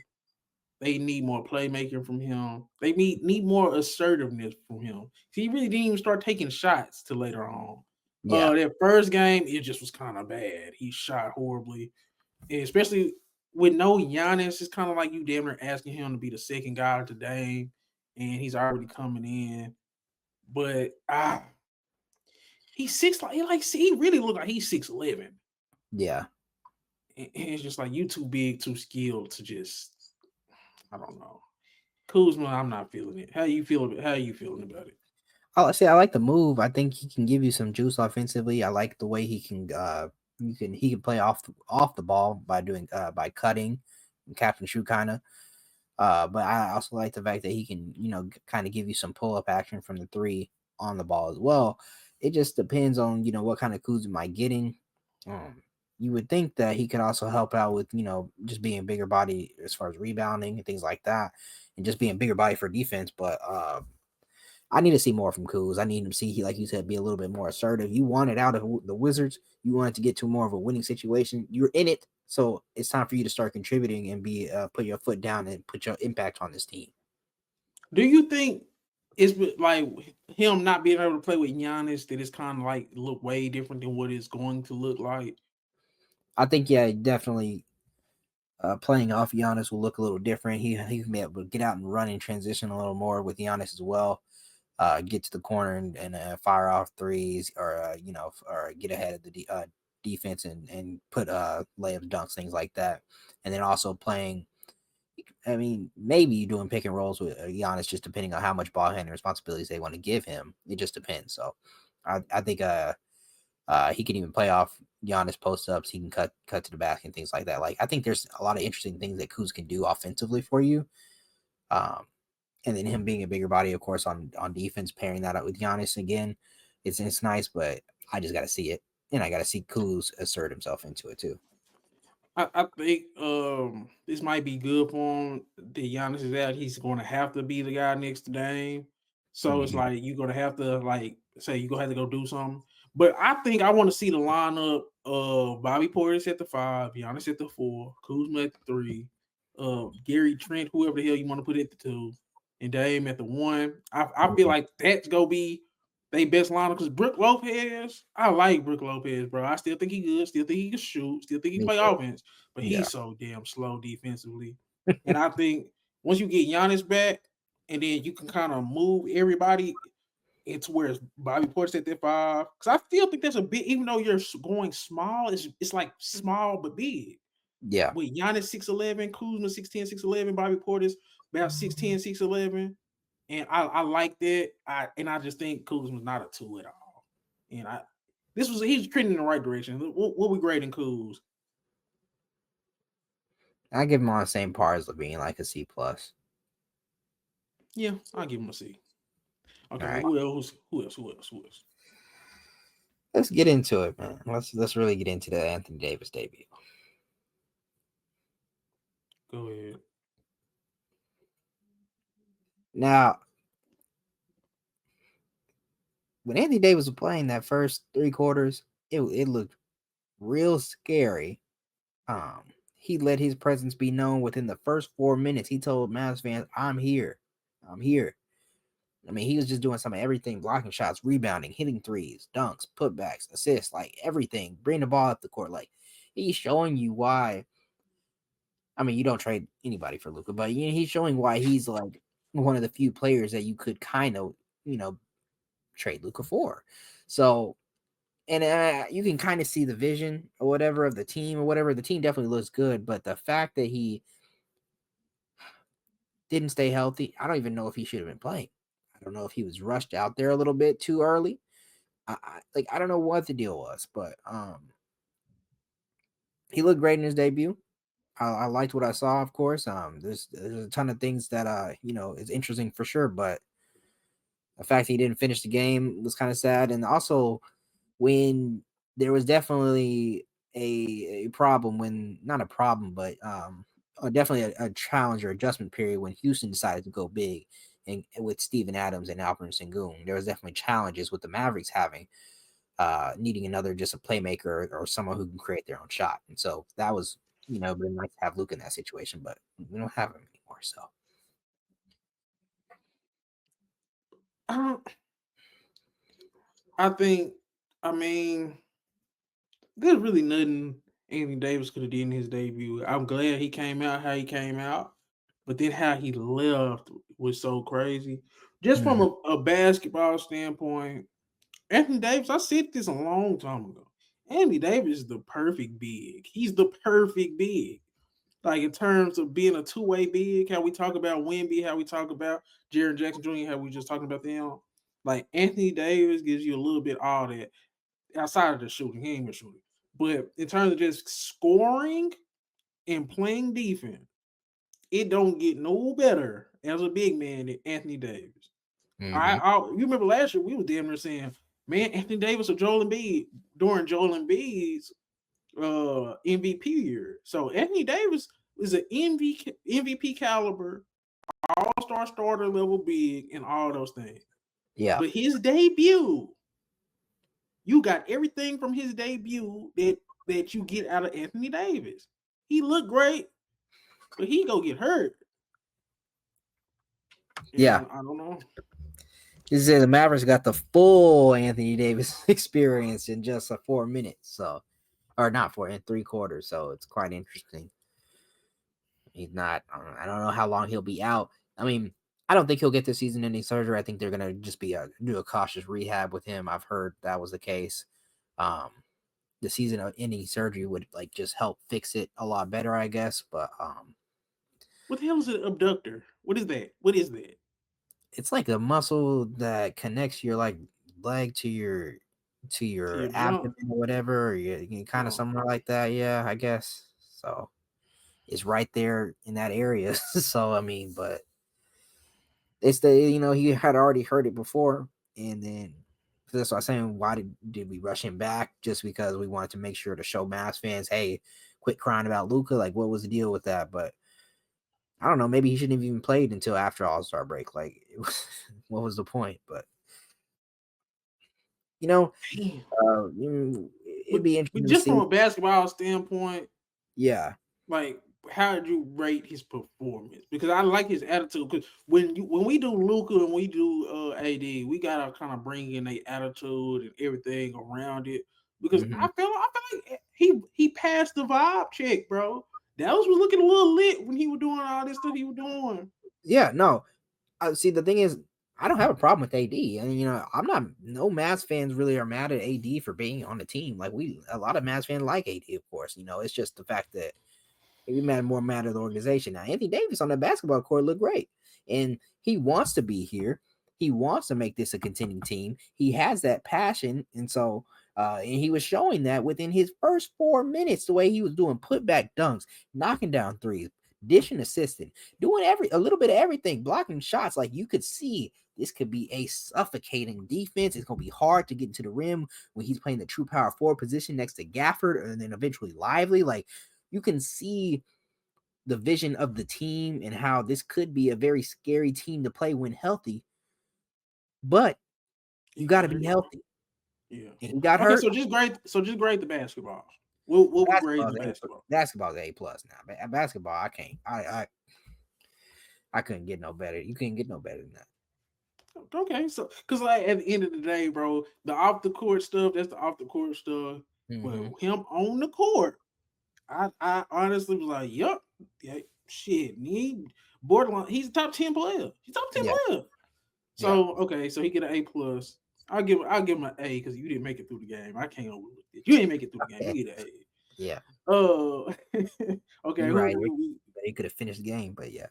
They need more playmaking from him. They need more assertiveness from him. He really didn't even start taking shots till later on. Yeah, That first game, it just was kind of bad. He shot horribly, and especially with no Giannis. It's kind of like you damn near asking him to be the second guy today, and he's already coming in. But he's he really looked like he's 6'11". yeah. And it's just like you too big, too skilled to just I don't know. Kuzma, I'm not feeling it. How you feel? How are you feeling about it? I say I like the move. I think he can give you some juice offensively. I like the way he can play off the ball by doing by cutting, catch and shoot kind of. But I also like the fact that he can kind of give you some pull up action from the three on the ball as well. it just depends on what kind of Kuz am I getting. Um, you would think that he could also help out with just being a bigger body as far as rebounding and things like that, and just being a bigger body for defense. But I need to see more from Kuz. I need him to see he, like you said, be a little bit more assertive. You wanted out of the Wizards. You wanted to get to more of a winning situation. You're in it, so it's time for you to start contributing and be put your foot down and put your impact on this team. Do you think it's like him not being able to play with Giannis that it's kind of like look way different than what it's going to look like? I think yeah, definitely playing off Giannis will look a little different. He can be able to get out and run and transition a little more with Giannis as well. Get to the corner and fire off threes, or or get ahead of the defense and put layups, dunks, things like that. And then also playing. I mean, maybe doing pick and rolls with Giannis, just depending on how much ball handling responsibilities they want to give him. It just depends. So, I think he can even play off Giannis post ups. He can cut to the basket and things like that. Like I think there's a lot of interesting things that Kuz can do offensively for you. Um, and then him being a bigger body, of course, on defense, pairing that up with Giannis again, it's nice. But I just got to see it, and I got to see Kuz assert himself into it too. I think this might be good for him. The Giannis is out. He's going to have to be the guy next to Dame. So it's Mm-hmm. like you're gonna have to like say you're gonna have to go do something. But I think I want to see the lineup of Bobby Portis at the 5, Giannis at the 4, Kuzma at the 3, Gary Trent, whoever the hell you want to put at the 2, and Dame at the 1. I feel like that's gonna be they best lineup because Brook Lopez, I like Brook Lopez, bro. I still think he good, still think he can shoot, still think he Me play too. offense, but Yeah, he's so damn slow defensively. And I think once you get Giannis back, and then you can kind of move everybody into where it's Bobby Portis at that 5. Because I still think that's a bit, even though you're going small, it's like small but big. yeah. With Giannis 6'11, Kuzma 6'10, 6'11, Bobby Portis about 6'10, 6'11. And I like that. I just think Kuzma's not a 2 at all. And he's trending in the right direction. What we grading Kuz? I give him on the same par as Levine, like a C plus. Yeah, I'll give him a C. All Okay, right, who else? Who else? Who else? Who else? let's get into it, man. Let's really get into the Anthony Davis debut. Go ahead. Now, when Anthony Davis was playing that first 3 quarters, it looked real scary. Um, he let his presence be known within the first 4 minutes. He told Mavs fans, "I'm here, I'm here." I mean, he was just doing some of everything: blocking shots, rebounding, hitting threes, dunks, putbacks, assists, like everything. Bring the ball up the court, like he's showing you why. I mean, you don't trade anybody for Luka, but he's showing why he's like one of the few players that you could kind of you know trade Luka for. So and you can kind of see the vision or whatever of the team or whatever. The team definitely looks good, but the fact that he didn't stay healthy, I don't even know if he should have been playing. I don't know if he was rushed out there a little bit too early. I don't know what the deal was, but he looked great in his debut. I liked what I saw, of course. There's a ton of things that is interesting for sure, but the fact that he didn't finish the game was kind of sad. And also, when there was definitely a problem, when not a problem, but definitely a challenge or adjustment period when Houston decided to go big and with Steven Adams and Alperen Sengun. There was definitely challenges with the Mavericks having needing another just a playmaker or someone who can create their own shot. And so that was been nice to have Luke in that situation, but we don't have him anymore. So I I think, I mean, there's really nothing Anthony Davis could have did in his debut. I'm glad he came out how he came out, but then how he left was so crazy. Just from mhm. a basketball standpoint, Anthony Davis, I said this a long time ago. Anthony Davis is the perfect big. He's the perfect big. Like in terms of being a two-way big, how we talk about Wemby, how we talk about Jaren Jackson Jr., how we just talking about them. Like Anthony Davis gives you a little bit all that outside of the shooting. He ain't been shooting. But in terms of just scoring and playing defense, it don't get no better as a big man than Anthony Davis. Mhm. You remember last year we was damn near saying, Man, Anthony Davis or Joel Embiid during Joel Embiid's MVP year. So Anthony Davis is an MVP caliber, all-star starter level big, and all those things. Yeah. But his debut, you got everything from his debut that you get out of Anthony Davis. He looked great, but he go get hurt. Yeah. And I don't know. This is the Mavericks got the full Anthony Davis experience in just 4 minutes. So, or not 4 and 3/4. So it's quite interesting. He's not. I don't know how long he'll be out. I mean, I don't think he'll get the season-ending surgery. I think they're gonna just do a cautious rehab with him. I've heard that was the case. Um, the season-ending surgery would like just help fix it a lot better, I guess. But What the hell is an abductor? What is that? What is that? it's like a muscle that connects your like leg to To your your jump? abdomen or whatever, or kind of Oh, somewhere like that. Yeah, I guess so. It's right there in that area. So I mean, but it's the he had already heard it before, and then so that's why I'm saying why did we rush him back just because we wanted to make sure to show Mavs fans, hey, quit crying about Luca. Like, what was the deal with that? But I don't know. Maybe he shouldn't have even played until after All Star break. Like, it was, what was the point? But you know, damn. it'd be But interesting to just from see. a basketball standpoint, Yeah. like how did you rate his performance? Because I like his attitude. Because when we do Luca and we do AD, we gotta kind of bring in a attitude and everything around it. Because Hmm. I feel like he passed the vibe check, bro. Dallas was looking a little lit when he was doing all this stuff he was doing. Yeah. No. See, the thing is, I don't have a problem with AD. And I'm not. No Mavs fans really are mad at AD for being on the team. Like a lot of Mavs fans like AD, of course. It's just the fact that we mad at the organization. Now, Anthony Davis on the basketball court looked great, and he wants to be here. He wants to make this a contending team. He has that passion, and so and he was showing that within his first 4 minutes, the way he was doing putback dunks, knocking down threes, dishing, assisting, doing a little bit of everything, blocking shots. Like you could see, this could be a suffocating defense. It's gonna be hard to get into the rim when he's playing the true power forward position next to Gafford, and then eventually Lively. Like you can see the vision of the team and how this could be a very scary team to play when healthy, but you He got got to be hurt. healthy. Yeah. And he got Okay, hurt. so just grade the basketball. What we grade the basketball? Basketball's A plus now. Basketball, I can't. I couldn't get no better. You couldn't get no better than that. Okay, so because like at the end of the day, bro, the off the court stuff, that's the off the court stuff. But Hmm. him on the court, I honestly was like, yup, yeah, shit, he borderline. He's a top 10 player. He's top 10 Yeah, player. yeah, So okay, so he get an A plus. I'll give him an A because you didn't make it through the game. I can't overlook it. You didn't make it through the game. You get an A. yeah. Okay, You're right. who He could have finished the game, but yeah,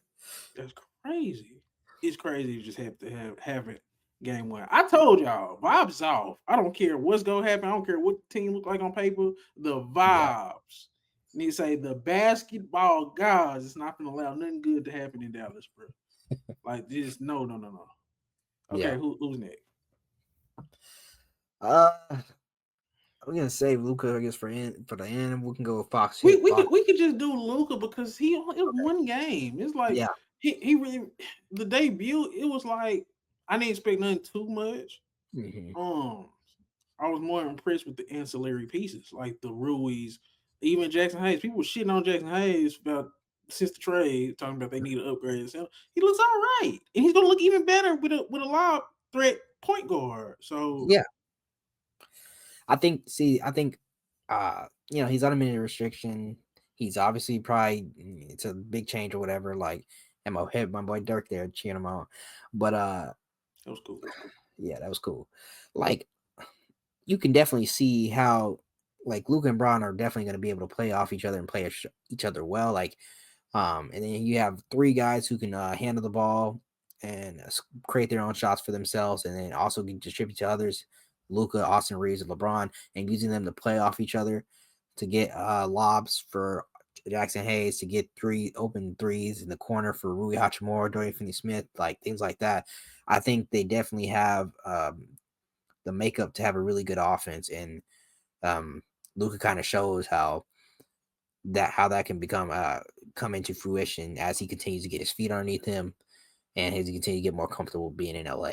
that's crazy. It's crazy you just have to have it game one. I told y'all, vibes off. I don't care what's gonna happen. I don't care what the team look like on paper. The yeah, vibes. And they say the basketball gods is not gonna allow nothing good to happen in Dallas, bro. Like just no. Okay, yeah. who's next? Uh, we're gonna save Luca, I guess, for the end. We can go with Fox We hit we Fox. could we could just do Luca because it was one game. It's like Yeah. he really the debut. It was like I didn't expect nothing too much. Hmm. Um, I was more impressed with the ancillary pieces, like the Ruiz, even Jackson Hayes. People were shitting on Jackson Hayes about since the trade, talking about they need to upgrade his center. He looks all right, and he's gonna look even better with a lob threat point guard. So Yeah. I think he's on a minute restriction. He's obviously probably it's a big change or whatever. Like and my head, my boy Dirk there cheering him on. But that was cool. yeah, that was cool. Like you can definitely see how like Luke and Braun are definitely going to be able to play off each other and play each other well. Like and then you have three guys who can handle the ball and create their own shots for themselves, and then also can distribute to others. Luca, Austin Reeves, and LeBron, and using them to play off each other to get lobs for Jackson Hayes, to get three open threes in the corner for Rui Hachimura, Dorian Finney-Smith, like things like that. I think they definitely have the makeup to have a really good offense, and Luka kind of shows how that can become come into fruition as he continues to get his feet underneath him and as he continues to get more comfortable being in LA.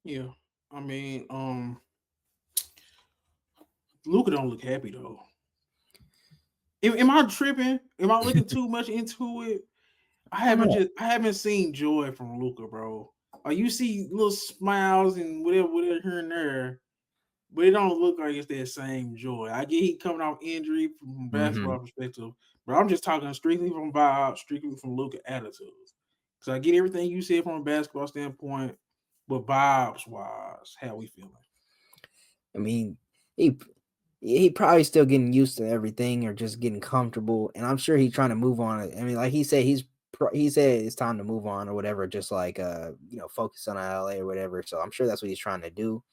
Yeah. I mean, Luka don't look happy though. Am I tripping? Am I looking too much into it? I don't know. I haven't seen joy from Luka, bro. Like you see little smiles and whatever here and there, but it don't look like it's that same joy. I get he coming off injury from a Mm-hmm. basketball perspective, but I'm just talking strictly from vibe, strictly from Luka attitude. So I get everything you said from a basketball standpoint, but vibes wise, how we feeling? I mean, he probably still getting used to everything or just getting comfortable, and I'm sure he's trying to move on. I mean, like he said, he said it's time to move on or whatever, just like focus on LA or whatever. So I'm sure that's what he's trying to do.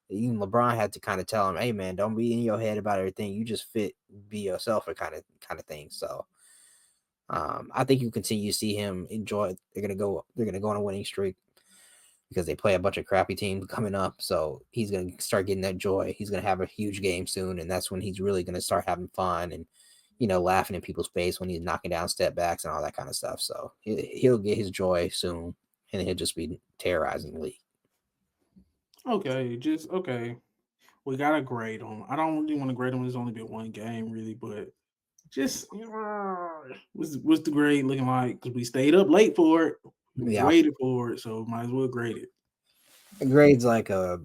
Even LeBron had to kind of tell him, "Hey, man, don't be in your head about everything. You just be yourself," or kind of thing. So I think you continue to see him enjoy. They're gonna go. They're gonna go on a winning streak because they play a bunch of crappy teams coming up. So he's going to start getting that joy. He's going to have a huge game soon, and that's when he's really going to start having fun and laughing in people's face when he's knocking down step backs and all that kind of stuff. So he'll get his joy soon, and he'll just be terrorizing the league. Okay, just okay. We got to grade him. I don't really want to grade him. It's only been one game, really, but just what's the grade looking like? Because we stayed up late for it, we Yeah, waited for it, so might as well grade it. the grade's like a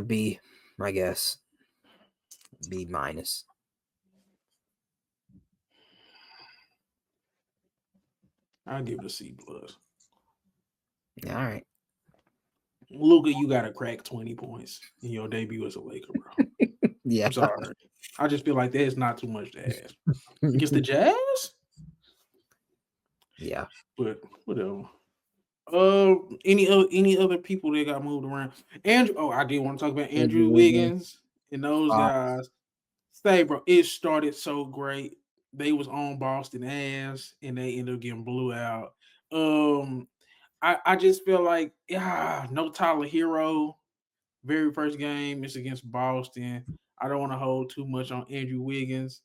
B, I guess. B minus. I'll give it a C plus. All right. Luka, you got to crack 20 points in your debut as a Laker, bro. Yeah. I'm sorry. I just feel like that's not too much to ask against the Jazz, Yeah. but whatever. Any other people that got moved around? Andrew. Oh, I did want to talk about Andrew Andrew Wiggins. Wiggins and those guys. Say, bro, it started so great. They was on Boston ass, and they ended up getting blew out. I just feel like no Tyler Hero. Very first game is against Boston. I don't want to hold too much on Andrew Wiggins.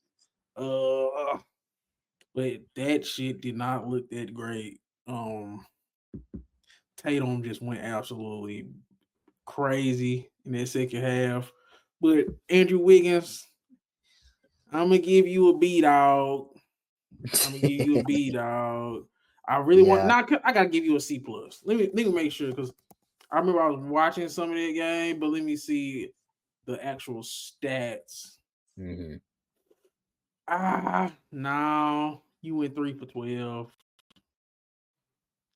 But that shit did not look that great. Tatum just went absolutely crazy in that second half. But Andrew Wiggins, I'm gonna give you a B dog. I'm gonna give you a B dog. I really want Yeah. not. I gotta give you a C plus. Let me make sure because I remember I was watching some of that game, but let me see the actual stats. Mm-hmm. No, you went 3 for 12,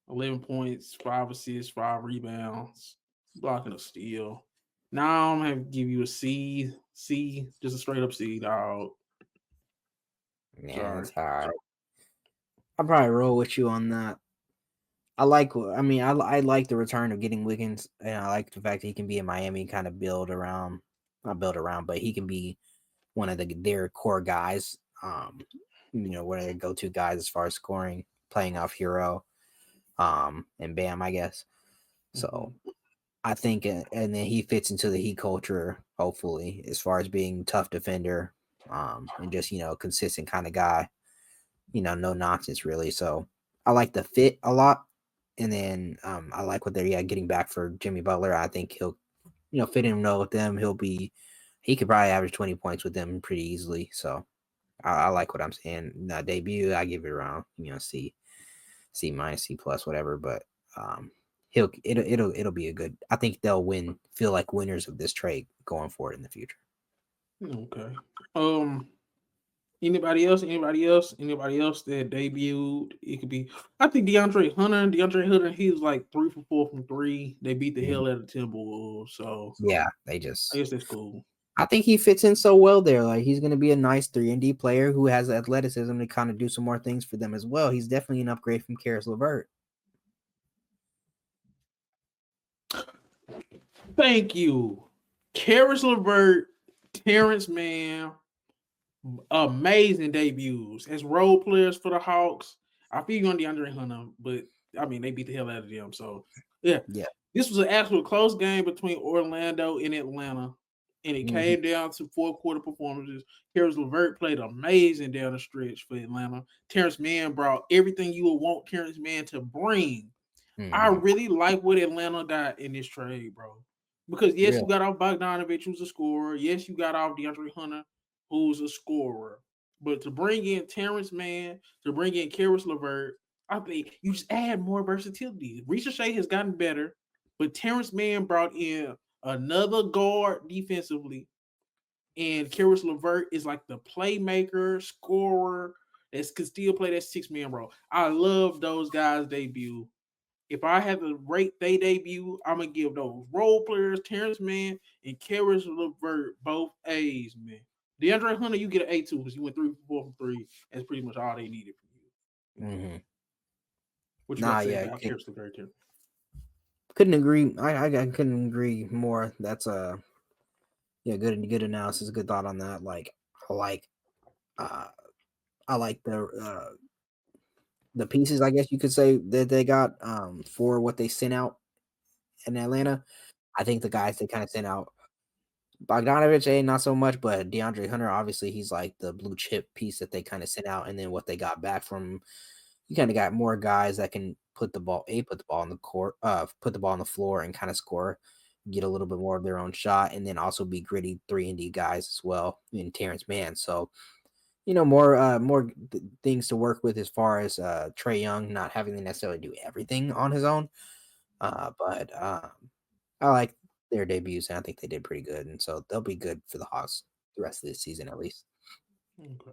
11 points, 5 assists, 5 rebounds, blocking a steal. Now I'm gonna have to give you a C, just a straight up C, dog. Yeah, Sorry. that's all right. I'll probably roll with you on that. I like. I mean, I like the return of getting Wiggins, and I like the fact that he can be in Miami, kind of build around, not build around, but he can be one of their core guys. One of their go-to guys as far as scoring, playing off Hero, and Bam, I guess. So I think, and then he fits into the Heat culture, hopefully, as far as being tough defender, and just consistent kind of guy. No nonsense really. So I like the fit a lot. And then I like what they're getting back for Jimmy Butler. I think he'll fit in well with them. He could probably average 20 points with them pretty easily. So I like what I'm saying. Debut, I give it around C minus, C plus, whatever. But it'll be a good. I think they'll feel like winners of this trade going forward in the future. Okay. Anybody else? Anybody else? Anybody else that debuted? It could be. I think DeAndre Hunter. DeAndre Hunter. He was like 3 for 4 from 3. They beat the hell out of Timberwolves. So Yeah, I guess that's cool. I think he fits in so well there. Like he's going to be a nice 3-and-D player who has athleticism to kind of do some more things for them as well. He's definitely an upgrade from Karis LeVert. Thank you, Karis LeVert, Terrence Mann. Amazing debuts as role players for the Hawks. I feel you on DeAndre Hunter, but I mean, they beat the hell out of them. So yeah, Yeah. this was an actual close game between Orlando and Atlanta, and it Hmm. came down to fourth quarter performances. Karis LeVert played amazing down the stretch for Atlanta. Terrence Mann brought everything you would want Terrence Mann to bring. I Hmm. really like what Atlanta got in this trade, bro. Because yes, Real. you got off Bogdanovich, who's a scorer. Yes, you got off DeAndre Hunter, who's a scorer. But to bring in Terrence Mann, to bring in Karis LeVert, I think you just add more versatility. Ricochet has gotten better, but Terrence Mann brought in another guard defensively, and Karis LeVert is like the playmaker, scorer that can still play that 6 man role. I love those guys' debut. If I had to rate they debut, I'm gonna give those role players, Terrence Mann and Karis LeVert, both A's, man. DeAndre Hunter, you get an A2 because you went 3 for 4 from three. That's pretty much all they needed from you. Hmm. What you got Nah, to say yeah, about Karis LeVert here? couldn't agree. I couldn't agree more. That's yeah, good analysis, good thought on that. Like I like uh I like the pieces, I guess you could say, that they got for what they sent out in Atlanta. I think the guys they kind of sent out, Bogdanovich, not so much, but DeAndre Hunter, obviously, he's like the blue chip piece that they kind of sent out, and then what they got back from, you kind of got more guys that can put the ball on the court, put the ball on the floor and kind of score, get a little bit more of their own shot, and then also be gritty 3-and-D guys as well in Terrence Mann. So more things to work with as far as Trey Young not having to necessarily do everything on his own. But I like their debuts, and I think they did pretty good, and so they'll be good for the Hawks the rest of this season at least. Okay.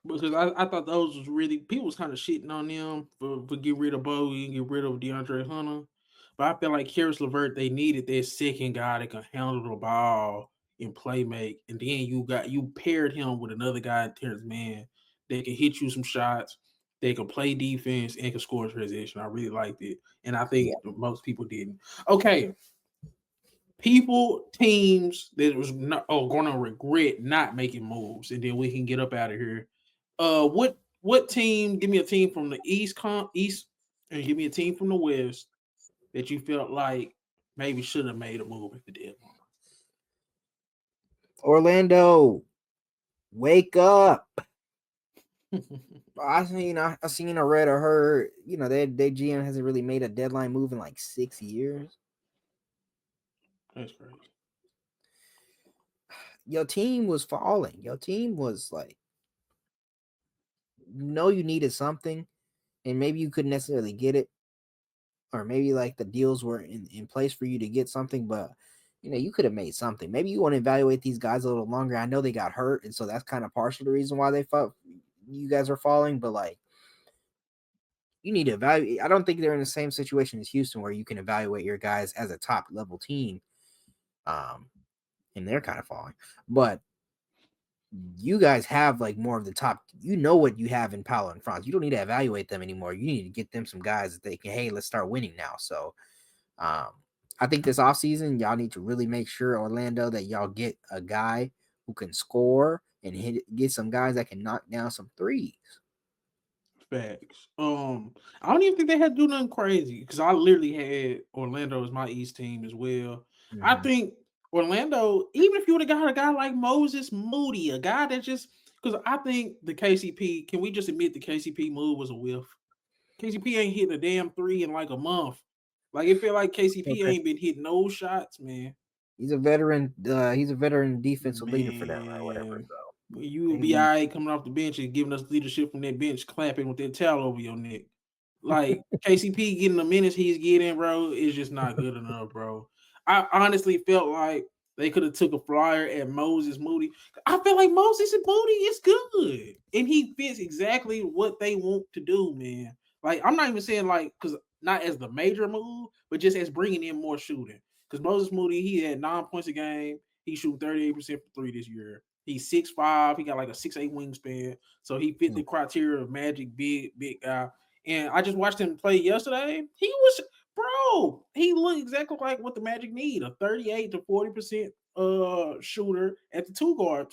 Because I thought those was really people was kind of shitting on them for get rid of Bowie and get rid of DeAndre Hunter. But I feel like Karis LeVert, they needed that second guy that can handle the ball and play make. And then you paired him with another guy, Terrence Mann, that can hit you some shots, they can play defense and can score in transition. I really liked it. And I Yeah. think most people didn't. Okay. Teams that was not gonna regret not making moves, and then we can get up out of here. What team? Give me a team from the East, and give me a team from the West that you felt like maybe should have made a move at the deadline. Orlando, wake up! I seen or read or heard, their GM hasn't really made a deadline move in like 6 years. That's crazy. Your team was falling. Your team was like, you needed something, and maybe you couldn't necessarily get it, or maybe like the deals were in place for you to get something, but you could have made something. Maybe you want to evaluate these guys a little longer. I know they got hurt, and so that's kind of partial the reason why they fought. You guys are falling, but like you need to evaluate. I don't think they're in the same situation as Houston where you can evaluate your guys as a top level team. Um, and they're kind of falling, but you guys have like more of the top. You know what you have in Paolo and Franz. You don't need to evaluate them anymore. You need to get them some guys that they can. Hey, let's start winning now. So Um, I think this offseason, y'all need to really make sure, Orlando, that y'all get a guy who can score and get some guys that can knock down some threes. Facts. I don't even think they had to do nothing crazy because I literally had Orlando as my East team as well. I Hmm. think Orlando, even if you would have got a guy like Moses Moody, a guy that just because I think the KCP, can we just admit the KCP move was a whiff? KCP ain't hitting a damn three in like a month. Like it feel like KCP Okay. ain't been hitting no shots, man. He's a veteran. He's a veteran defensive leader for them or whatever. Man, So you will they be need. all right coming off the bench and giving us leadership from that bench, clapping with that towel over your neck. Like KCP getting the minutes he's getting, bro, is just not good enough, bro. I honestly felt like they could have took a flyer at Moses Moody. I feel like Moses and Moody is good, and he fits exactly what they want to do, man. Like I'm not even saying like because not as the major move, but just as bringing in more shooting. Because Moses Moody, he had 9 points a game. He shoot 38% for three this year. He's 6'5". He got like a 6'8" wingspan. So he fit the criteria of Magic, big guy. And I just watched him play yesterday. He looked exactly like what the Magic need, a 38 to 40% shooter at the two guard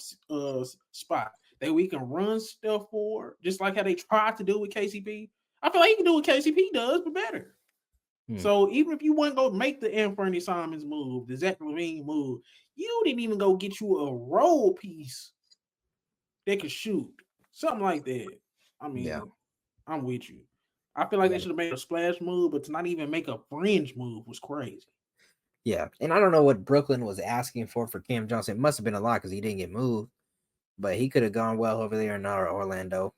spot that we can run stuff for, just like how they tried to do with KCP. I feel like he can do what KCP does, but better. Hmm. So even if you want to go make the Anthony Simons move, the Zach LaVine move, you didn't even go get you a role piece that can shoot. Something like that. I Yeah. mean, I'm with you. I feel like they Yeah. should have made a splash move, but to not even make a fringe move was crazy. Yeah. And I don't know what Brooklyn was asking for Cam Johnson. It must have been a lot because he didn't get moved, but he could have gone well over there in Orlando.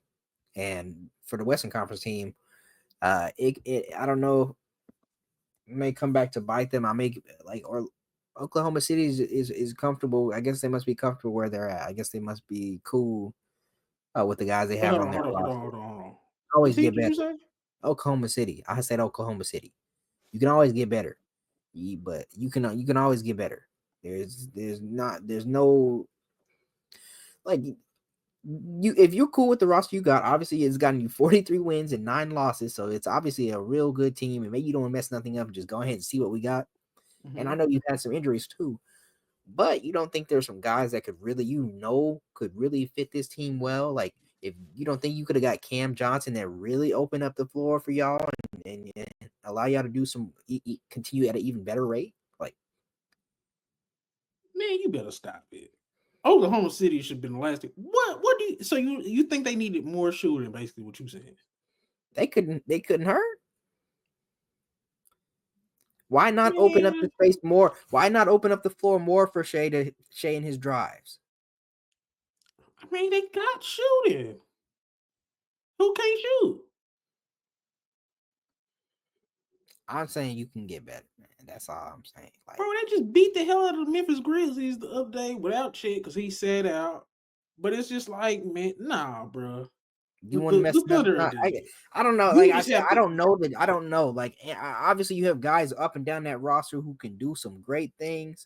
And for the Western Conference team, it I don't know, it may come back to bite them. I make like or Oklahoma City is comfortable. I guess they must be comfortable where they're at. I guess they must be cool with the guys they But have hold on on, their hold on, hold on, roster. hold on, hold on. What Always team get did better. you say? Oklahoma City. I said Oklahoma City. You can always get better, but you can always get better. There's no like you if you're cool with the roster you got. Obviously, it's gotten you 43 wins and 9 losses, so it's obviously a real good team. And maybe you don't mess nothing up and just go ahead and see what we got. And I Mm-hmm. know you've had some injuries too, but you don't think there's some guys that could really fit this team well. Like if you don't think you could have got Cam Johnson that really opened up the floor for y'all and allow y'all to do some continue at an even better rate. Like Man, you better stop it. Oklahoma City should have been the last thing. What do you so you think they needed more shooting, basically what you said? they couldn't hurt. Why not open up the Man, space more? Why not open up the floor more for Shea and his drives? I mean they got shooting. Who can't shoot? I'm saying you can get better, man. That's all I'm saying. Bro, Like they just beat the hell out of the Memphis Grizzlies the other day without Chet because he sat out. But it's just like, man, nah, bro. you The, want to the, mess the it up? Thunder are Not, done. I don't know. Like You I just said, have I to. don't know that. I don't know. Like obviously, you have guys up and down that roster who can do some great things.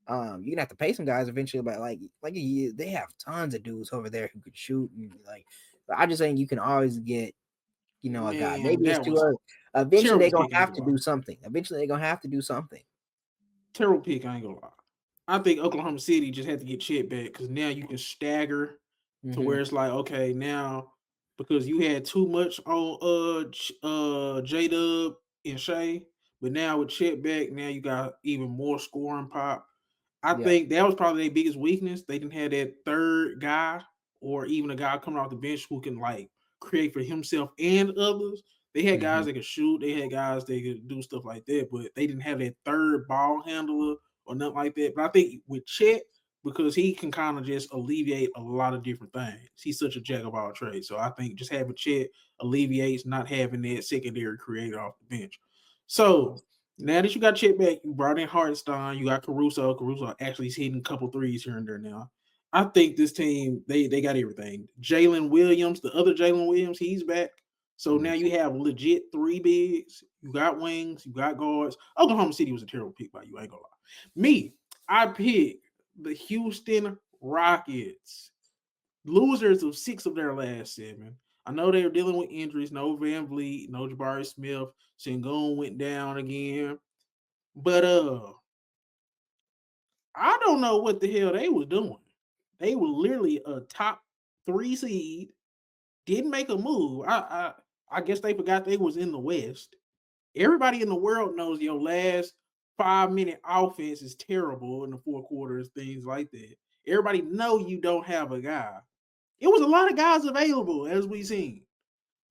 You're gonna have to pay some guys eventually, but they have tons of dudes over there who could shoot. And like, I just saying you can always get a guy. Man, Maybe it's that too was early. Eventually, they're terrible gonna pick. I ain't have to gonna lie. do something. Eventually, they're gonna have to do something. Terrible pick. I ain't gonna lie. I think Oklahoma City just had to get Chet back because now you can stagger to Mm-hmm. where it's like, okay, now because you had too much on J Dub and Shea, but now with Chet back, now you got even more scoring pop. I Yeah. think that was probably their biggest weakness. They didn't have that third guy or even a guy coming off the bench who can like create for himself and others. They had Mm-hmm. guys that could shoot, they had guys that could do stuff like that, but they didn't have that third ball handler or nothing like that. But I think with Chet, because he can kind of just alleviate a lot of different things. He's such a jack of all trades. So I think just having Chet alleviates not having that secondary creator off the bench. So now that you got Chet back, you brought in Hartenstein, you got Caruso. Caruso actually is hitting a couple threes here and there now. I think this team, they got everything. Jalen Williams, the other Jalen Williams, he's back. So now you have legit three bigs. You got wings, you got guards. Oklahoma City was a terrible pick by you, I ain't gonna lie. Me, I picked the Houston Rockets, losers of 6 of their last 7. I know they were dealing with injuries. No Van Vliet, no Jabari Smith. Sengun went down again. But I don't know what the hell they was doing. They were literally a top 3 seed. Didn't make a move. I guess they forgot they was in the West. Everybody in the world knows your last 5-minute offense is terrible in the fourth quarters, things like that. Everybody know you don't have a guy. It was a lot of guys available, as we seen.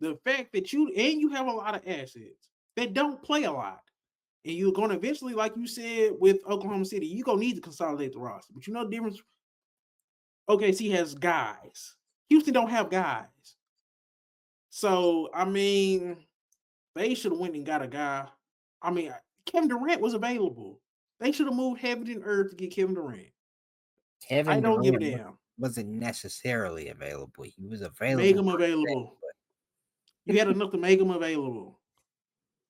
The fact that you have a lot of assets that don't play a lot. And you're going to eventually, like you said with Oklahoma City, you're going to need to consolidate the roster. But you know the difference? OKC has guys. Houston don't have guys. So, I mean, they should have went and got a guy. I mean, Kevin Durant was available. They should have moved heaven and earth to get Kevin Durant. I Kevin don't give a Durant damn. wasn't necessarily available. He was Make available him for a set, available. You had enough to make him available.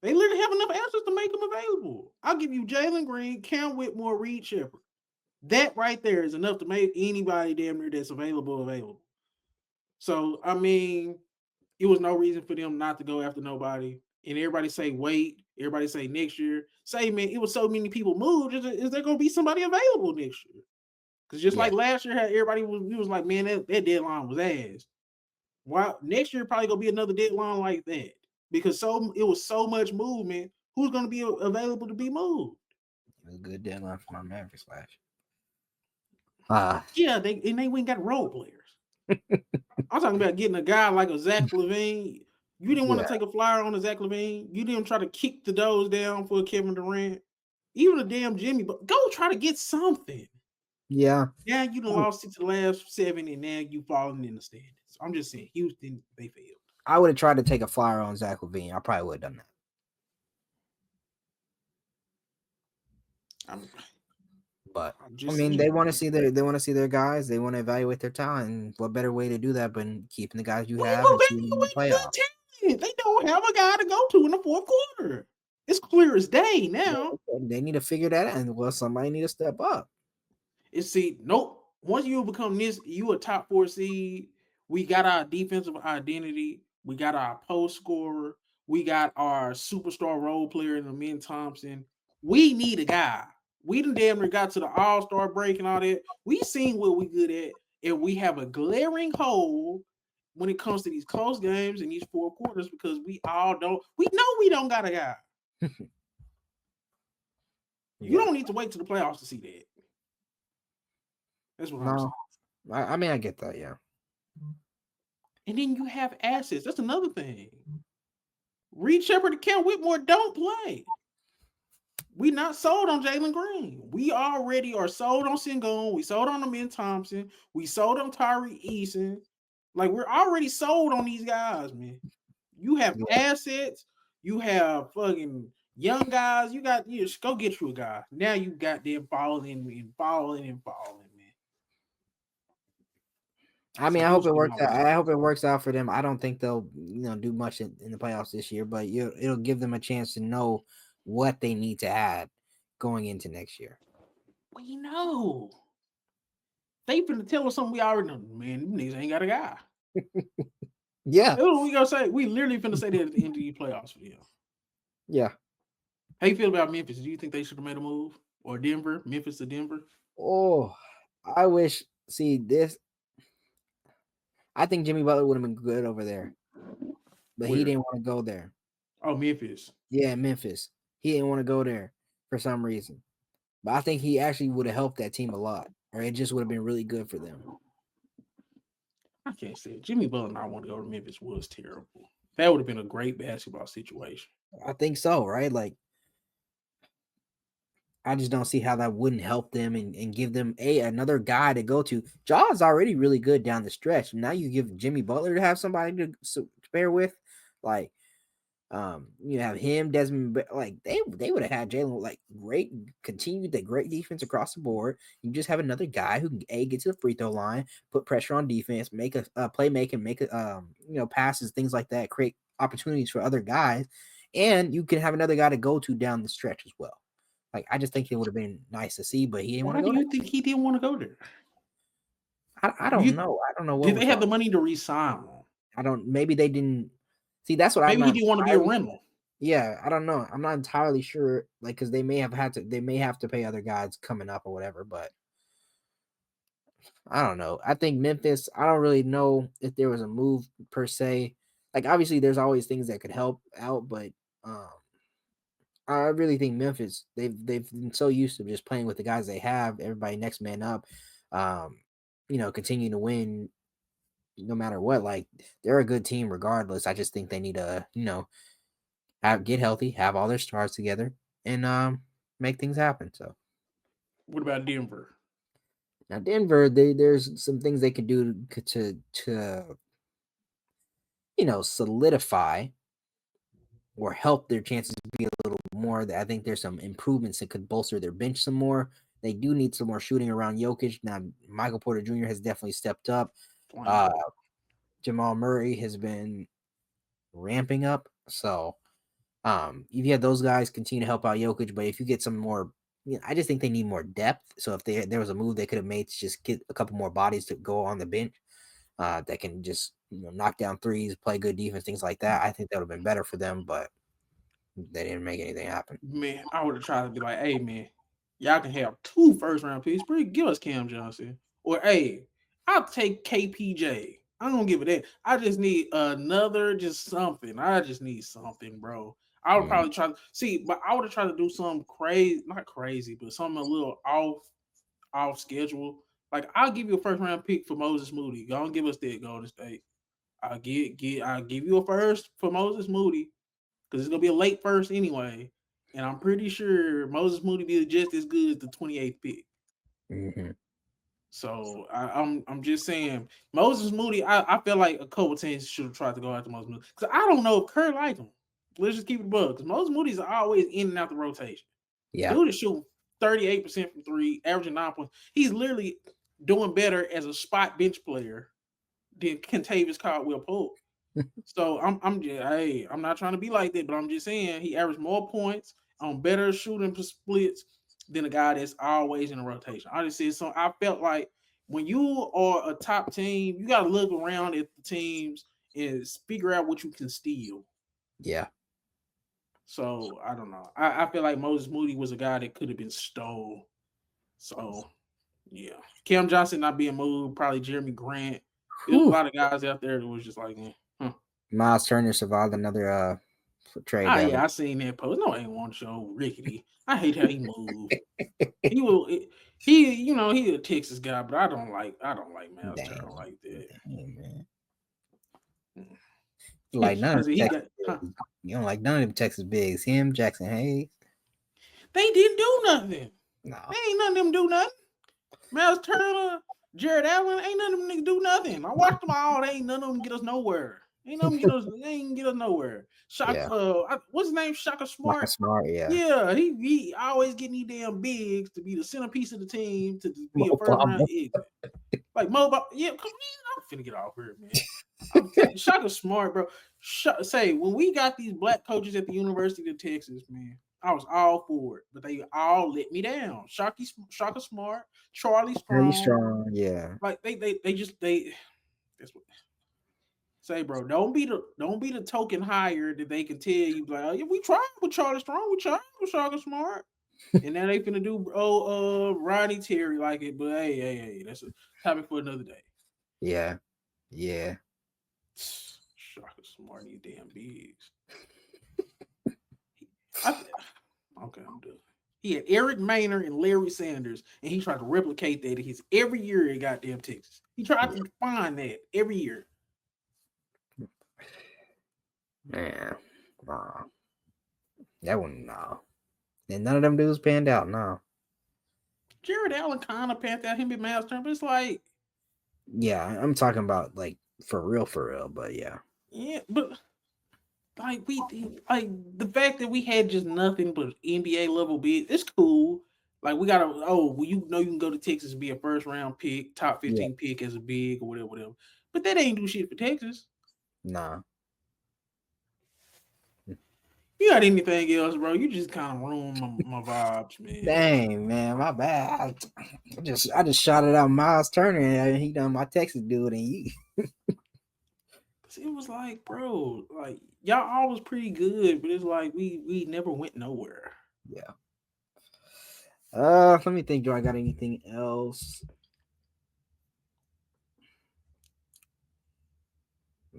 They literally have enough answers to make him available. I'll give you Jalen Green, Cam Whitmore, Reed Shepard. That right there is enough to make anybody damn near that's available. So, I mean, it was no reason for them not to go after nobody. And everybody say wait. Everybody say next year. Say, man, it was so many people moved. Is there going to be somebody available next year? Because just yeah. like last year, everybody was like, man, that deadline was ass. Why next year probably gonna be another deadline like that because it was so much movement. Who's gonna be available to be moved? It was a good deadline for my Mavericks last year. Yeah, they ain't got role players. I'm talking about getting a guy like a Zach Levine. You didn't want to Yeah, take a flyer on a Zach Levine. You didn't try to kick the doors down for Kevin Durant. Even a damn Jimmy, but go try to get something. yeah. Now you done lost it to the last 7, and now you falling in the standings. I'm just saying, Houston, they failed. I would have tried to take a flyer on Zach Levine. I probably would have done that. I'm, But I'm I just mean, they saying. want to see their guys. They want to evaluate their talent. And what better way to do that than keeping the guys you What have you and see them in the evaluating playoffs? good talent? They don't have a guy to go to in the fourth quarter. It's clear as day now. They need to figure that out. And well, somebody need to step up. It's see, nope. Once you become this, you a top 4 seed. We got our defensive identity. We got our post scorer. We got our superstar role player in the Min Thompson. We need a guy. We done damn near got to the All-Star break and all that. We seen what we good at, and we have a glaring hole when it comes to these close games and these four quarters because we know we don't got a guy. You Yeah. don't need to wait to the playoffs to see that. That's what I'm saying. No, I mean, I get that. Yeah. And then you have assets. That's another thing. Reed Shepard and Kel Whitmore don't play. We not sold on Jalen Green. We already are sold on Sengun. We sold on the Min Thompson. We sold on Tyree Eason. Like we're already sold on these guys, man. You have assets. You have fucking young guys. You just go get you a guy. Now you got them falling, man. I mean, So I hope those it are works my out. reasons. I hope it works out for them. I don't think they'll, do much in the playoffs this year, but it'll give them a chance to know what they need to add going into next year. We know. They finna tell us something we already know. Man, them niggas ain't got a guy. Yeah, That's what we gonna say. We literally finna say that at the end of the playoffs for them. yeah. How you feel about Memphis? Do you think they should have made a move? Or Denver? Memphis to Denver? Oh, I wish. See this. I think Jimmy Butler would have been good over there, but he Where? didn't want to go there. Oh, Memphis. Yeah, Memphis. He didn't want to go there for some reason. But I think he actually would have helped that team a lot, or it just would have been really good for them. I can't say it. Jimmy Butler and I want to go to Memphis was terrible. That would have been a great basketball situation. I think so, right? Like, I just don't see how that wouldn't help them and give them another guy to go to. Jaw's already really good down the stretch. Now you give Jimmy Butler to have somebody to pair with, like you have him, Desmond, like they would have had Jalen like continue the great defense across the board. You just have another guy who can get to the free throw line, put pressure on defense, make a playmaking, make passes, things like that, create opportunities for other guys, and you can have another guy to go to down the stretch as well. Like I just think it would have been nice to see, but he didn't want Why to do go there. you think he didn't want to go there? I don't know. I don't know what Did they was have wrong. the money to resign him? I don't. Maybe they didn't see. That's what I'm Maybe he not didn't want to be a entirely sure. rental. Yeah, I don't know. I'm not entirely sure, like, because they may have to pay other guys coming up or whatever. But I don't know. I think Memphis. I don't really know if there was a move per se. Like, obviously, there's always things that could help out, but um, I really think Memphis. They've been so used to just playing with the guys they have. Everybody next man up. Um, continue to win no matter what. Like, they're a good team regardless. I just think they need to, get healthy, have all their stars together, and make things happen. So What about Denver? now Denver, there's some things they could do to solidify or help their chances be a little more. I think there's some improvements that could bolster their bench some more. They do need some more shooting around Jokic. Now Michael Porter Jr. has definitely stepped up. Flame. Uh, Jamal Murray has been ramping up. So if you have those guys continue to help out Jokic, but if you get some more, I just think they need more depth. So if there was a move they could have made to just get a couple more bodies to go on the bench, that can just knock down threes, play good defense, things like that, I think that would have been better for them. But they didn't make anything happen. Man, I would have tried to be like, hey man, y'all can have 2 first round picks. Bring give us Cam Johnson. Or hey, I'll take KPJ. I'm gonna give it that. I just need another, just something. I just need something, bro. I would Mm, probably try to see, but I would have tried to do something crazy, not crazy, but something a little off schedule. Like I'll give you a first round pick for Moses Moody. Go and give us that Golden State. I'll give you a first for Moses Moody because it's gonna be a late first anyway. And I'm pretty sure Moses Moody be just as good as the 28th pick. mhm. So I'm just saying Moses Moody. I feel like a couple teams should have tried to go after Moses Moody because I don't know if Kerr like him. Let's just keep it above because Moses Moody's always in and out the rotation. Yeah. Dude is shooting 38% from three, averaging 9 points. He's literally doing better as a spot bench player than Kentavious Caldwell Pope. So I'm just hey, I'm not trying to be like that, but I'm just saying he averaged more points on better shooting splits than a guy that's always in a rotation. I just said so. I felt like when you are a top team, you got to look around at the teams and figure out what you can steal. Yeah. So I don't know. I feel like Moses Moody was a guy that could have been stole. So yeah, Cam Johnson not being moved, probably Jeremy Grant. There's a Whew. lot of guys out there that was just like, huh. Miles Turner survived another trade Ah, yeah, deadline. I seen that post. No, I ain't want show rickety. I hate how he moved. He will. He a Texas guy, but I don't like Miles Turner Damn. like that. Damn, man. Mm. You like none of Because them he Texas got, huh? bigs. You don't like none of them Texas bigs. Him, Jackson Hayes. They didn't do nothing. No. They ain't none of them do nothing. Miles Turner, Jared Allen, ain't none of them niggas do nothing. I watched them all. They ain't none of them get us nowhere. Ain't none of them get us. They ain't get us nowhere. Yeah. What's his name? Shaka Marcus Smart. Smart, yeah. Yeah, he always getting these damn bigs to be the centerpiece of the team to be a Mo first round Bamba. exit. Like mobile, yeah, come on, I'm finna get off here, man. Shaka Smart, bro. Say when we got these black coaches at the University of Texas, man, I was all for it, but they all let me down. Shaka Smart, Charlie Really Strong, strong, yeah. like they just they. That's what say, bro. Don't be the token hire that they can tell you like, oh yeah, we tried with Charlie Strong, we tried with Shaka Smart, and now they finna do Ronnie Terry like it, but hey, that's a topic for another day. Yeah. Yeah. Shaka Smart, these damn bigs. I, okay, I'm done. He had Eric Maynard and Larry Sanders, and he tried to replicate that his every year at goddamn Texas. He tried Yeah. to find that every year. Man. Nah. That one, no. And none of them dudes panned out, no. Jared Allen kind of passed out him and Miles Turner, but it's like, Yeah, I'm talking about like for real, but yeah. yeah, but like like the fact that we had just nothing but NBA level bids, it's cool. Like we gotta well, you can go to Texas and be a first round pick, top Yeah. 15 pick as a big or whatever. But that ain't do shit for Texas. Nah. You got anything else, bro? You just kind of ruined my vibes, man. Dang, man, my bad. I just shot it out Miles Turner and he done my Texas dude and you. Cause it was like, bro, like y'all all was pretty good, but it's like we never went nowhere. Yeah. Let me think. Do I got anything else?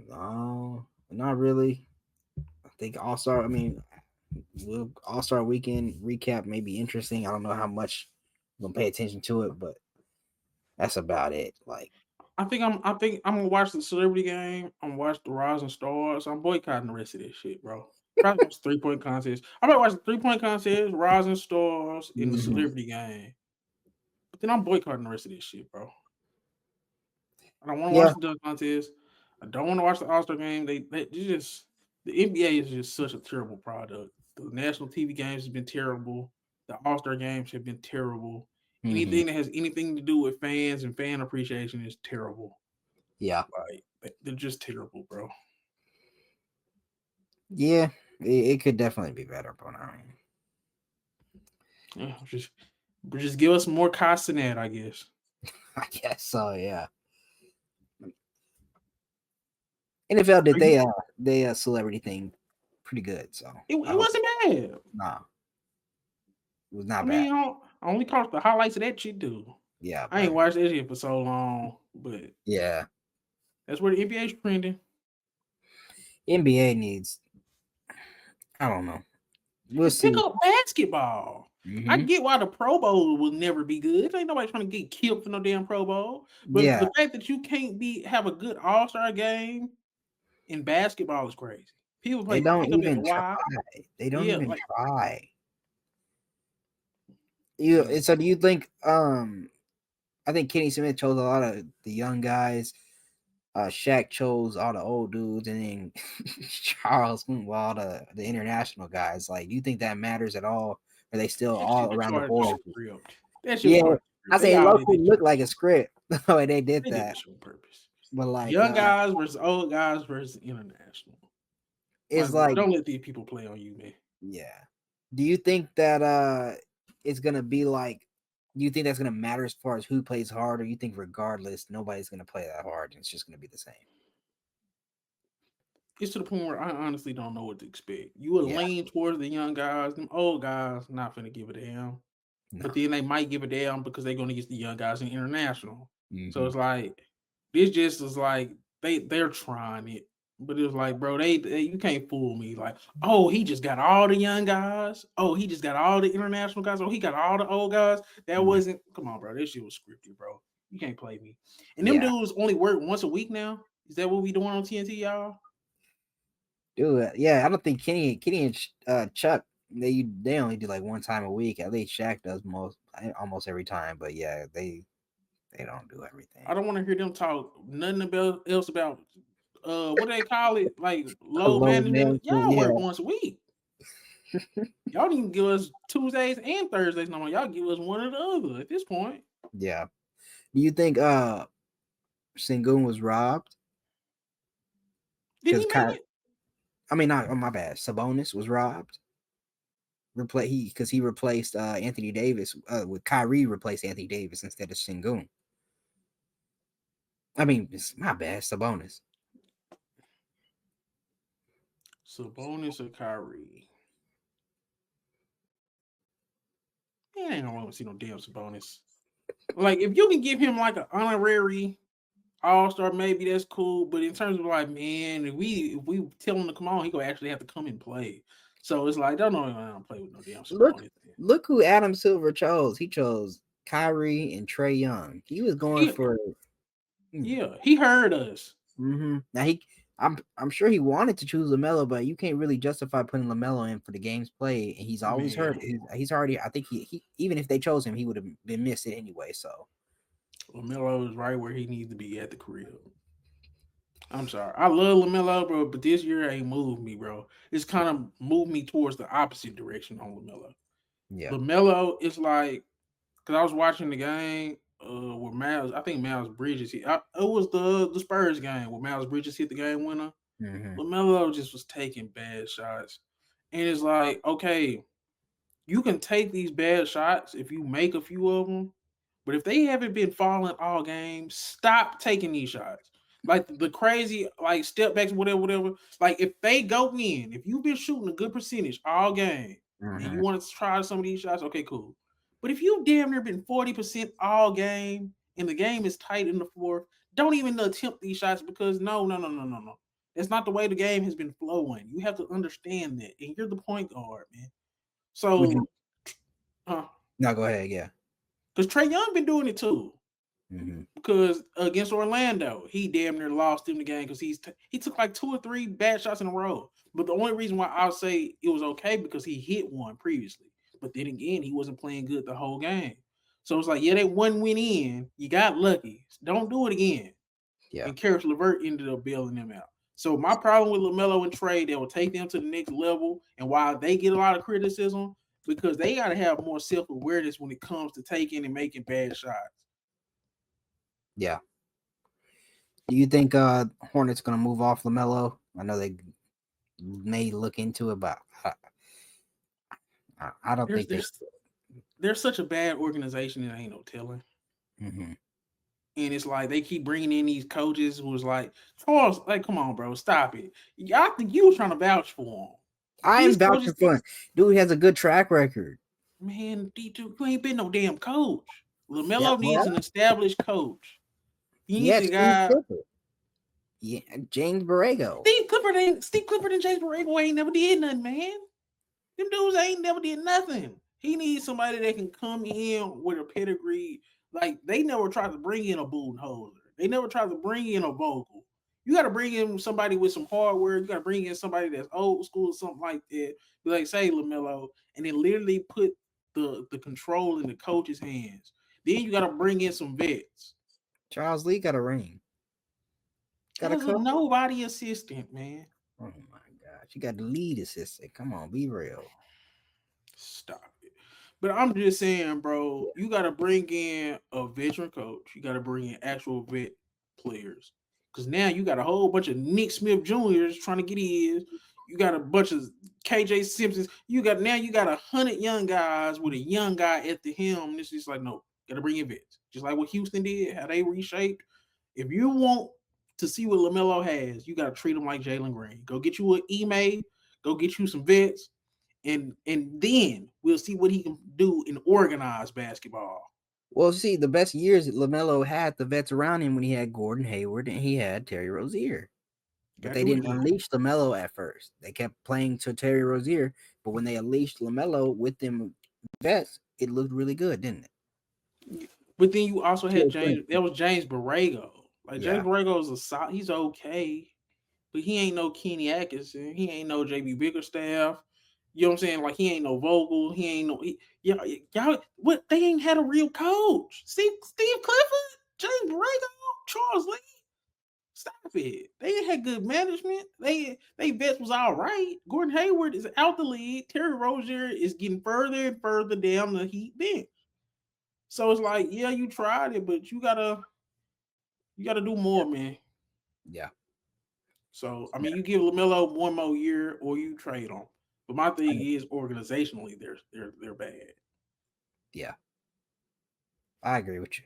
No, not really. I think All Star. I mean, All Star Weekend recap may be interesting. I don't know how much I'm gonna pay attention to it, but that's about it. Like, I think I'm gonna watch the celebrity game. I'm gonna watch the Rising Stars. I'm boycotting the rest of this shit, bro. Probably watch the 3 point contest. I'm gonna watch the 3 point contest, Rising Stars, in the mhm. celebrity game. But then I'm boycotting the rest of this shit, bro. I don't want to Yeah, watch the dunk contest. I don't want to watch the All Star game. They just the NBA is just such a terrible product. The national TV games have been terrible. The All Star games have been terrible. hmm, Anything that has anything to do with fans and fan appreciation is terrible. yeah, Like they're just terrible, bro. yeah. It could definitely be better, but I mean, Yeah, just give us more Castanet, I guess. I guess so. Yeah. NFL did Are you? they celebrity thing pretty good, so I It hope wasn't bad. nah, it was not I bad. mean, I only caught the highlights of that shit, dude. Yeah, I ain't but watched that shit for so long, but yeah, That's where the NBA is trending. NBA needs. I don't know. We'll Pick see. up basketball. I Hmm. get why the Pro Bowl will never be good. Ain't nobody trying to get killed for no damn Pro Bowl. But Yeah, the fact that you can't have a good All Star game in basketball is crazy. People they play don't pick up at even the try. Y. They don't Yeah, even like try. yeah. So do you think? I think Kenny Smith chose a lot of the young guys. Shaq chose all the old dudes, and then Charles all the international guys. Like, do you think that matters at all? Are they still That shit all was around the part of the board? script. That shit was Yeah, part of the I script. They say all low did key that shit look on like a purpose. script the way they did They did that that. shit on purpose. But like, Young guys versus old guys versus international. it's Like, bro, like, don't let these people play on you, man. yeah. Do you think that it's gonna be like? Do you think that's gonna matter as far as who plays hard, or you think regardless nobody's gonna play that hard and it's just gonna be the same? It's to the point where I honestly don't know what to expect. You would Yeah, lean towards the young guys, them old guys not finna give a damn. no. But then they might give a damn because they're gonna get the young guys in international. So Hmm. it's like this just is like they're trying it. But it was like, bro, they you can't fool me. Like, oh, he just got all the young guys. Oh, he just got all the international guys. Oh, he got all the old guys. That wasn't. Come on, bro. This shit was scripted, bro. You can't play me. And them Yeah, dudes only work once a week now. Is that what we doing on TNT, y'all? dude. Yeah, I don't think Kenny and Chuck they only do like one time a week. At least Shaq does almost every time. But yeah, they don't do I everything. don't want to hear them talk nothing about else about what do they call it? Like load Low management. management. Y'all Yeah, work once a week. Y'all didn't give us Tuesdays and Thursdays no more. Y'all give us one or the other at this point. yeah. Do you think Sengun was robbed? Did Because he make Ky it? I mean, not, oh, my bad. Sabonis was robbed. He replaced Anthony Davis with Kyrie replaced Anthony Davis instead of Sengun. I mean, it's my bad. Sabonis. Sabonis or Kyrie? Man, I ain't gonna want to see no damn Sabonis. Like if you can give him like an honorary All Star, maybe that's cool. But in terms of like, man, if we tell him to come on, he gonna actually have to come and play. So it's like, don't play with no damn Look, Sabonis. look who Adam Silver chose. He chose Kyrie and Trey Young. He was going He, for. yeah, he heard us. Now I'm sure he wanted to choose Lamelo, but you can't really justify putting Lamelo in for the games played, and he's always hurt. Man, He's already. I think he even if they chose him, he would have been missed it anyway. So LaMelo is right where he needs to be at the crib. I'm sorry. I love LaMelo, bro, but this year ain't moved me, bro. It's kind of moved me towards the opposite direction on LaMelo. yeah. LaMelo is like, because I was watching the game where Miles, I think Miles Bridges hit. It was the Spurs game where Miles Bridges hit the game winner. Hmm. LaMelo just was taking bad shots. And it's like, okay, you can take these bad shots if you make a few of them, but if they haven't been falling all game, stop taking these shots. Like the crazy, like step backs, whatever, whatever. Like if they go in, if you've been shooting a good percentage all game and you Hmm. want to try some of these shots, okay, cool. But if you damn near been 40% all game and the game is tight in the fourth, don't even attempt these shots because no, no, no, no, no, no. That's not the way the game has been flowing. You have to understand that. And you're the point guard, man. Would you? So, No, go ahead. Yeah. because Trey Young been doing it too. Hmm. Because against Orlando, he damn near lost him the game because he took like 2 or 3 bad shots in a row. But the only reason why I'll say it was okay because he hit one previously. But then again, he wasn't playing good the whole game. So it's like, yeah, that one went in. You got lucky. Don't do it again. Yeah. And Karis LeVert ended up bailing them out. So my problem with LaMelo and Trey, that will take them to the next level. And while they get a lot of criticism, because they got to have more self-awareness when it comes to taking and making bad shots. Yeah. Do you think Hornets gonna move off Lamelo? I know they may look into it, but I don't There's think they. there's there's such a bad organization that ain't no telling. Hmm. And it's like they keep bringing in these coaches who's like, Charles, like, come on, bro, stop it. I think you was trying to vouch for him. I These am coaches, vouching for him. Dude has a good track record. man, D2, you ain't been no damn coach. Yeah, LaMelo needs well, an established coach. He he needs had a Steve guy. Clifford. Yeah, James Borrego. Steve Clifford and James Borrego ain't never did nothing, man. Them dudes ain't never did nothing. He needs somebody that can come in with a pedigree. Like, they never tried to bring in a Budenholzer. They never tried to bring in a Vogel. You got to bring in somebody with some hardware. You got to bring in somebody that's old school or something like that. Like, say, LaMelo, and then literally put the control in the coach's hands. Then you got to bring in some vets. Charles Lee got a ring. Got a nobody assistant, man. Oh my gosh, you got the lead assistant. Come on, be real. Stop it. But I'm just saying, bro, you got to bring in a veteran coach. You got to bring in actual vet players. Because now you got a whole bunch of Nick Smith Jr.'s trying to get his. You got a bunch of KJ Simpsons. You got 100 young guys with a young guy at the helm. And it's just like, no, got to bring in vets. Just like what Houston did, how they reshaped. If you want to see what LaMelo has, you got to treat him like Jalen Green. Go get you an Ime. Go get you some vets. And then we'll see what he can do in organized basketball. Well, see, the best years LaMelo had the vets around him when he had Gordon Hayward and he had Terry Rozier. But they didn't unleash LaMelo at first. They kept playing to Terry Rozier, but when they unleashed LaMelo with them vets, it looked really good, didn't it? But then you also had James. That was James Borrego. Like, James Borrego is he's okay, but he ain't no Kenny Atkinson. He ain't no JB Bickerstaff. You know what I'm saying? Like, he ain't no Vogel. He ain't no y'all. What, they ain't had a real coach. Steve Clifford, James Borrego, Charles Lee. Stop it. They ain't had good management. They vets was all right. Gordon Hayward is out the league. Terry Rozier is getting further and further down the Heat bench. So it's like, yeah, you tried it, but you gotta do more, man. Yeah. So I mean, you give LaMelo one more year, or you trade him. But my thing is, organizationally, they're bad. Yeah, I agree with you.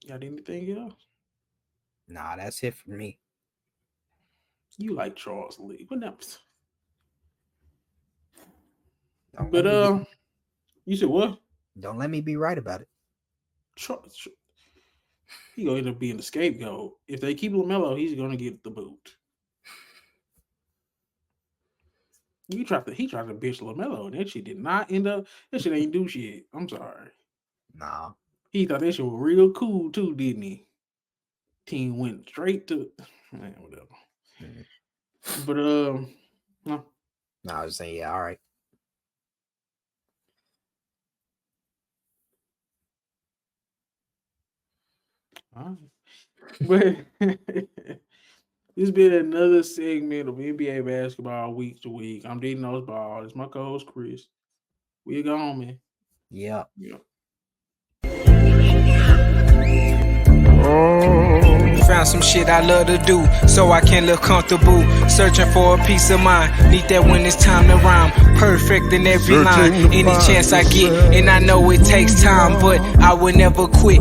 Got anything else? Nah, that's it for me. You like Charles Lee, but no. Don't but you said what? Don't let me be right about it. He gonna end up being the scapegoat. If they keep LaMelo, he's gonna get the boot. He tried to bitch LaMelo, and that shit did not end up. That shit ain't do shit. I'm sorry. Nah. He thought that shit was real cool too, didn't he? Team went straight to man, whatever. Mm-hmm. But no. No, I was saying, yeah, all right. All right. But this been another segment of NBA basketball week to week. I'm Dean Those Balls. It's my co-host Chris. We gone, man. Yeah. Found some shit I love to do, so I can live comfortable. Searching for a peace of mind. Need that when it's time to rhyme. Perfect in every line. Any chance I get, and I know it takes time, but I will never quit.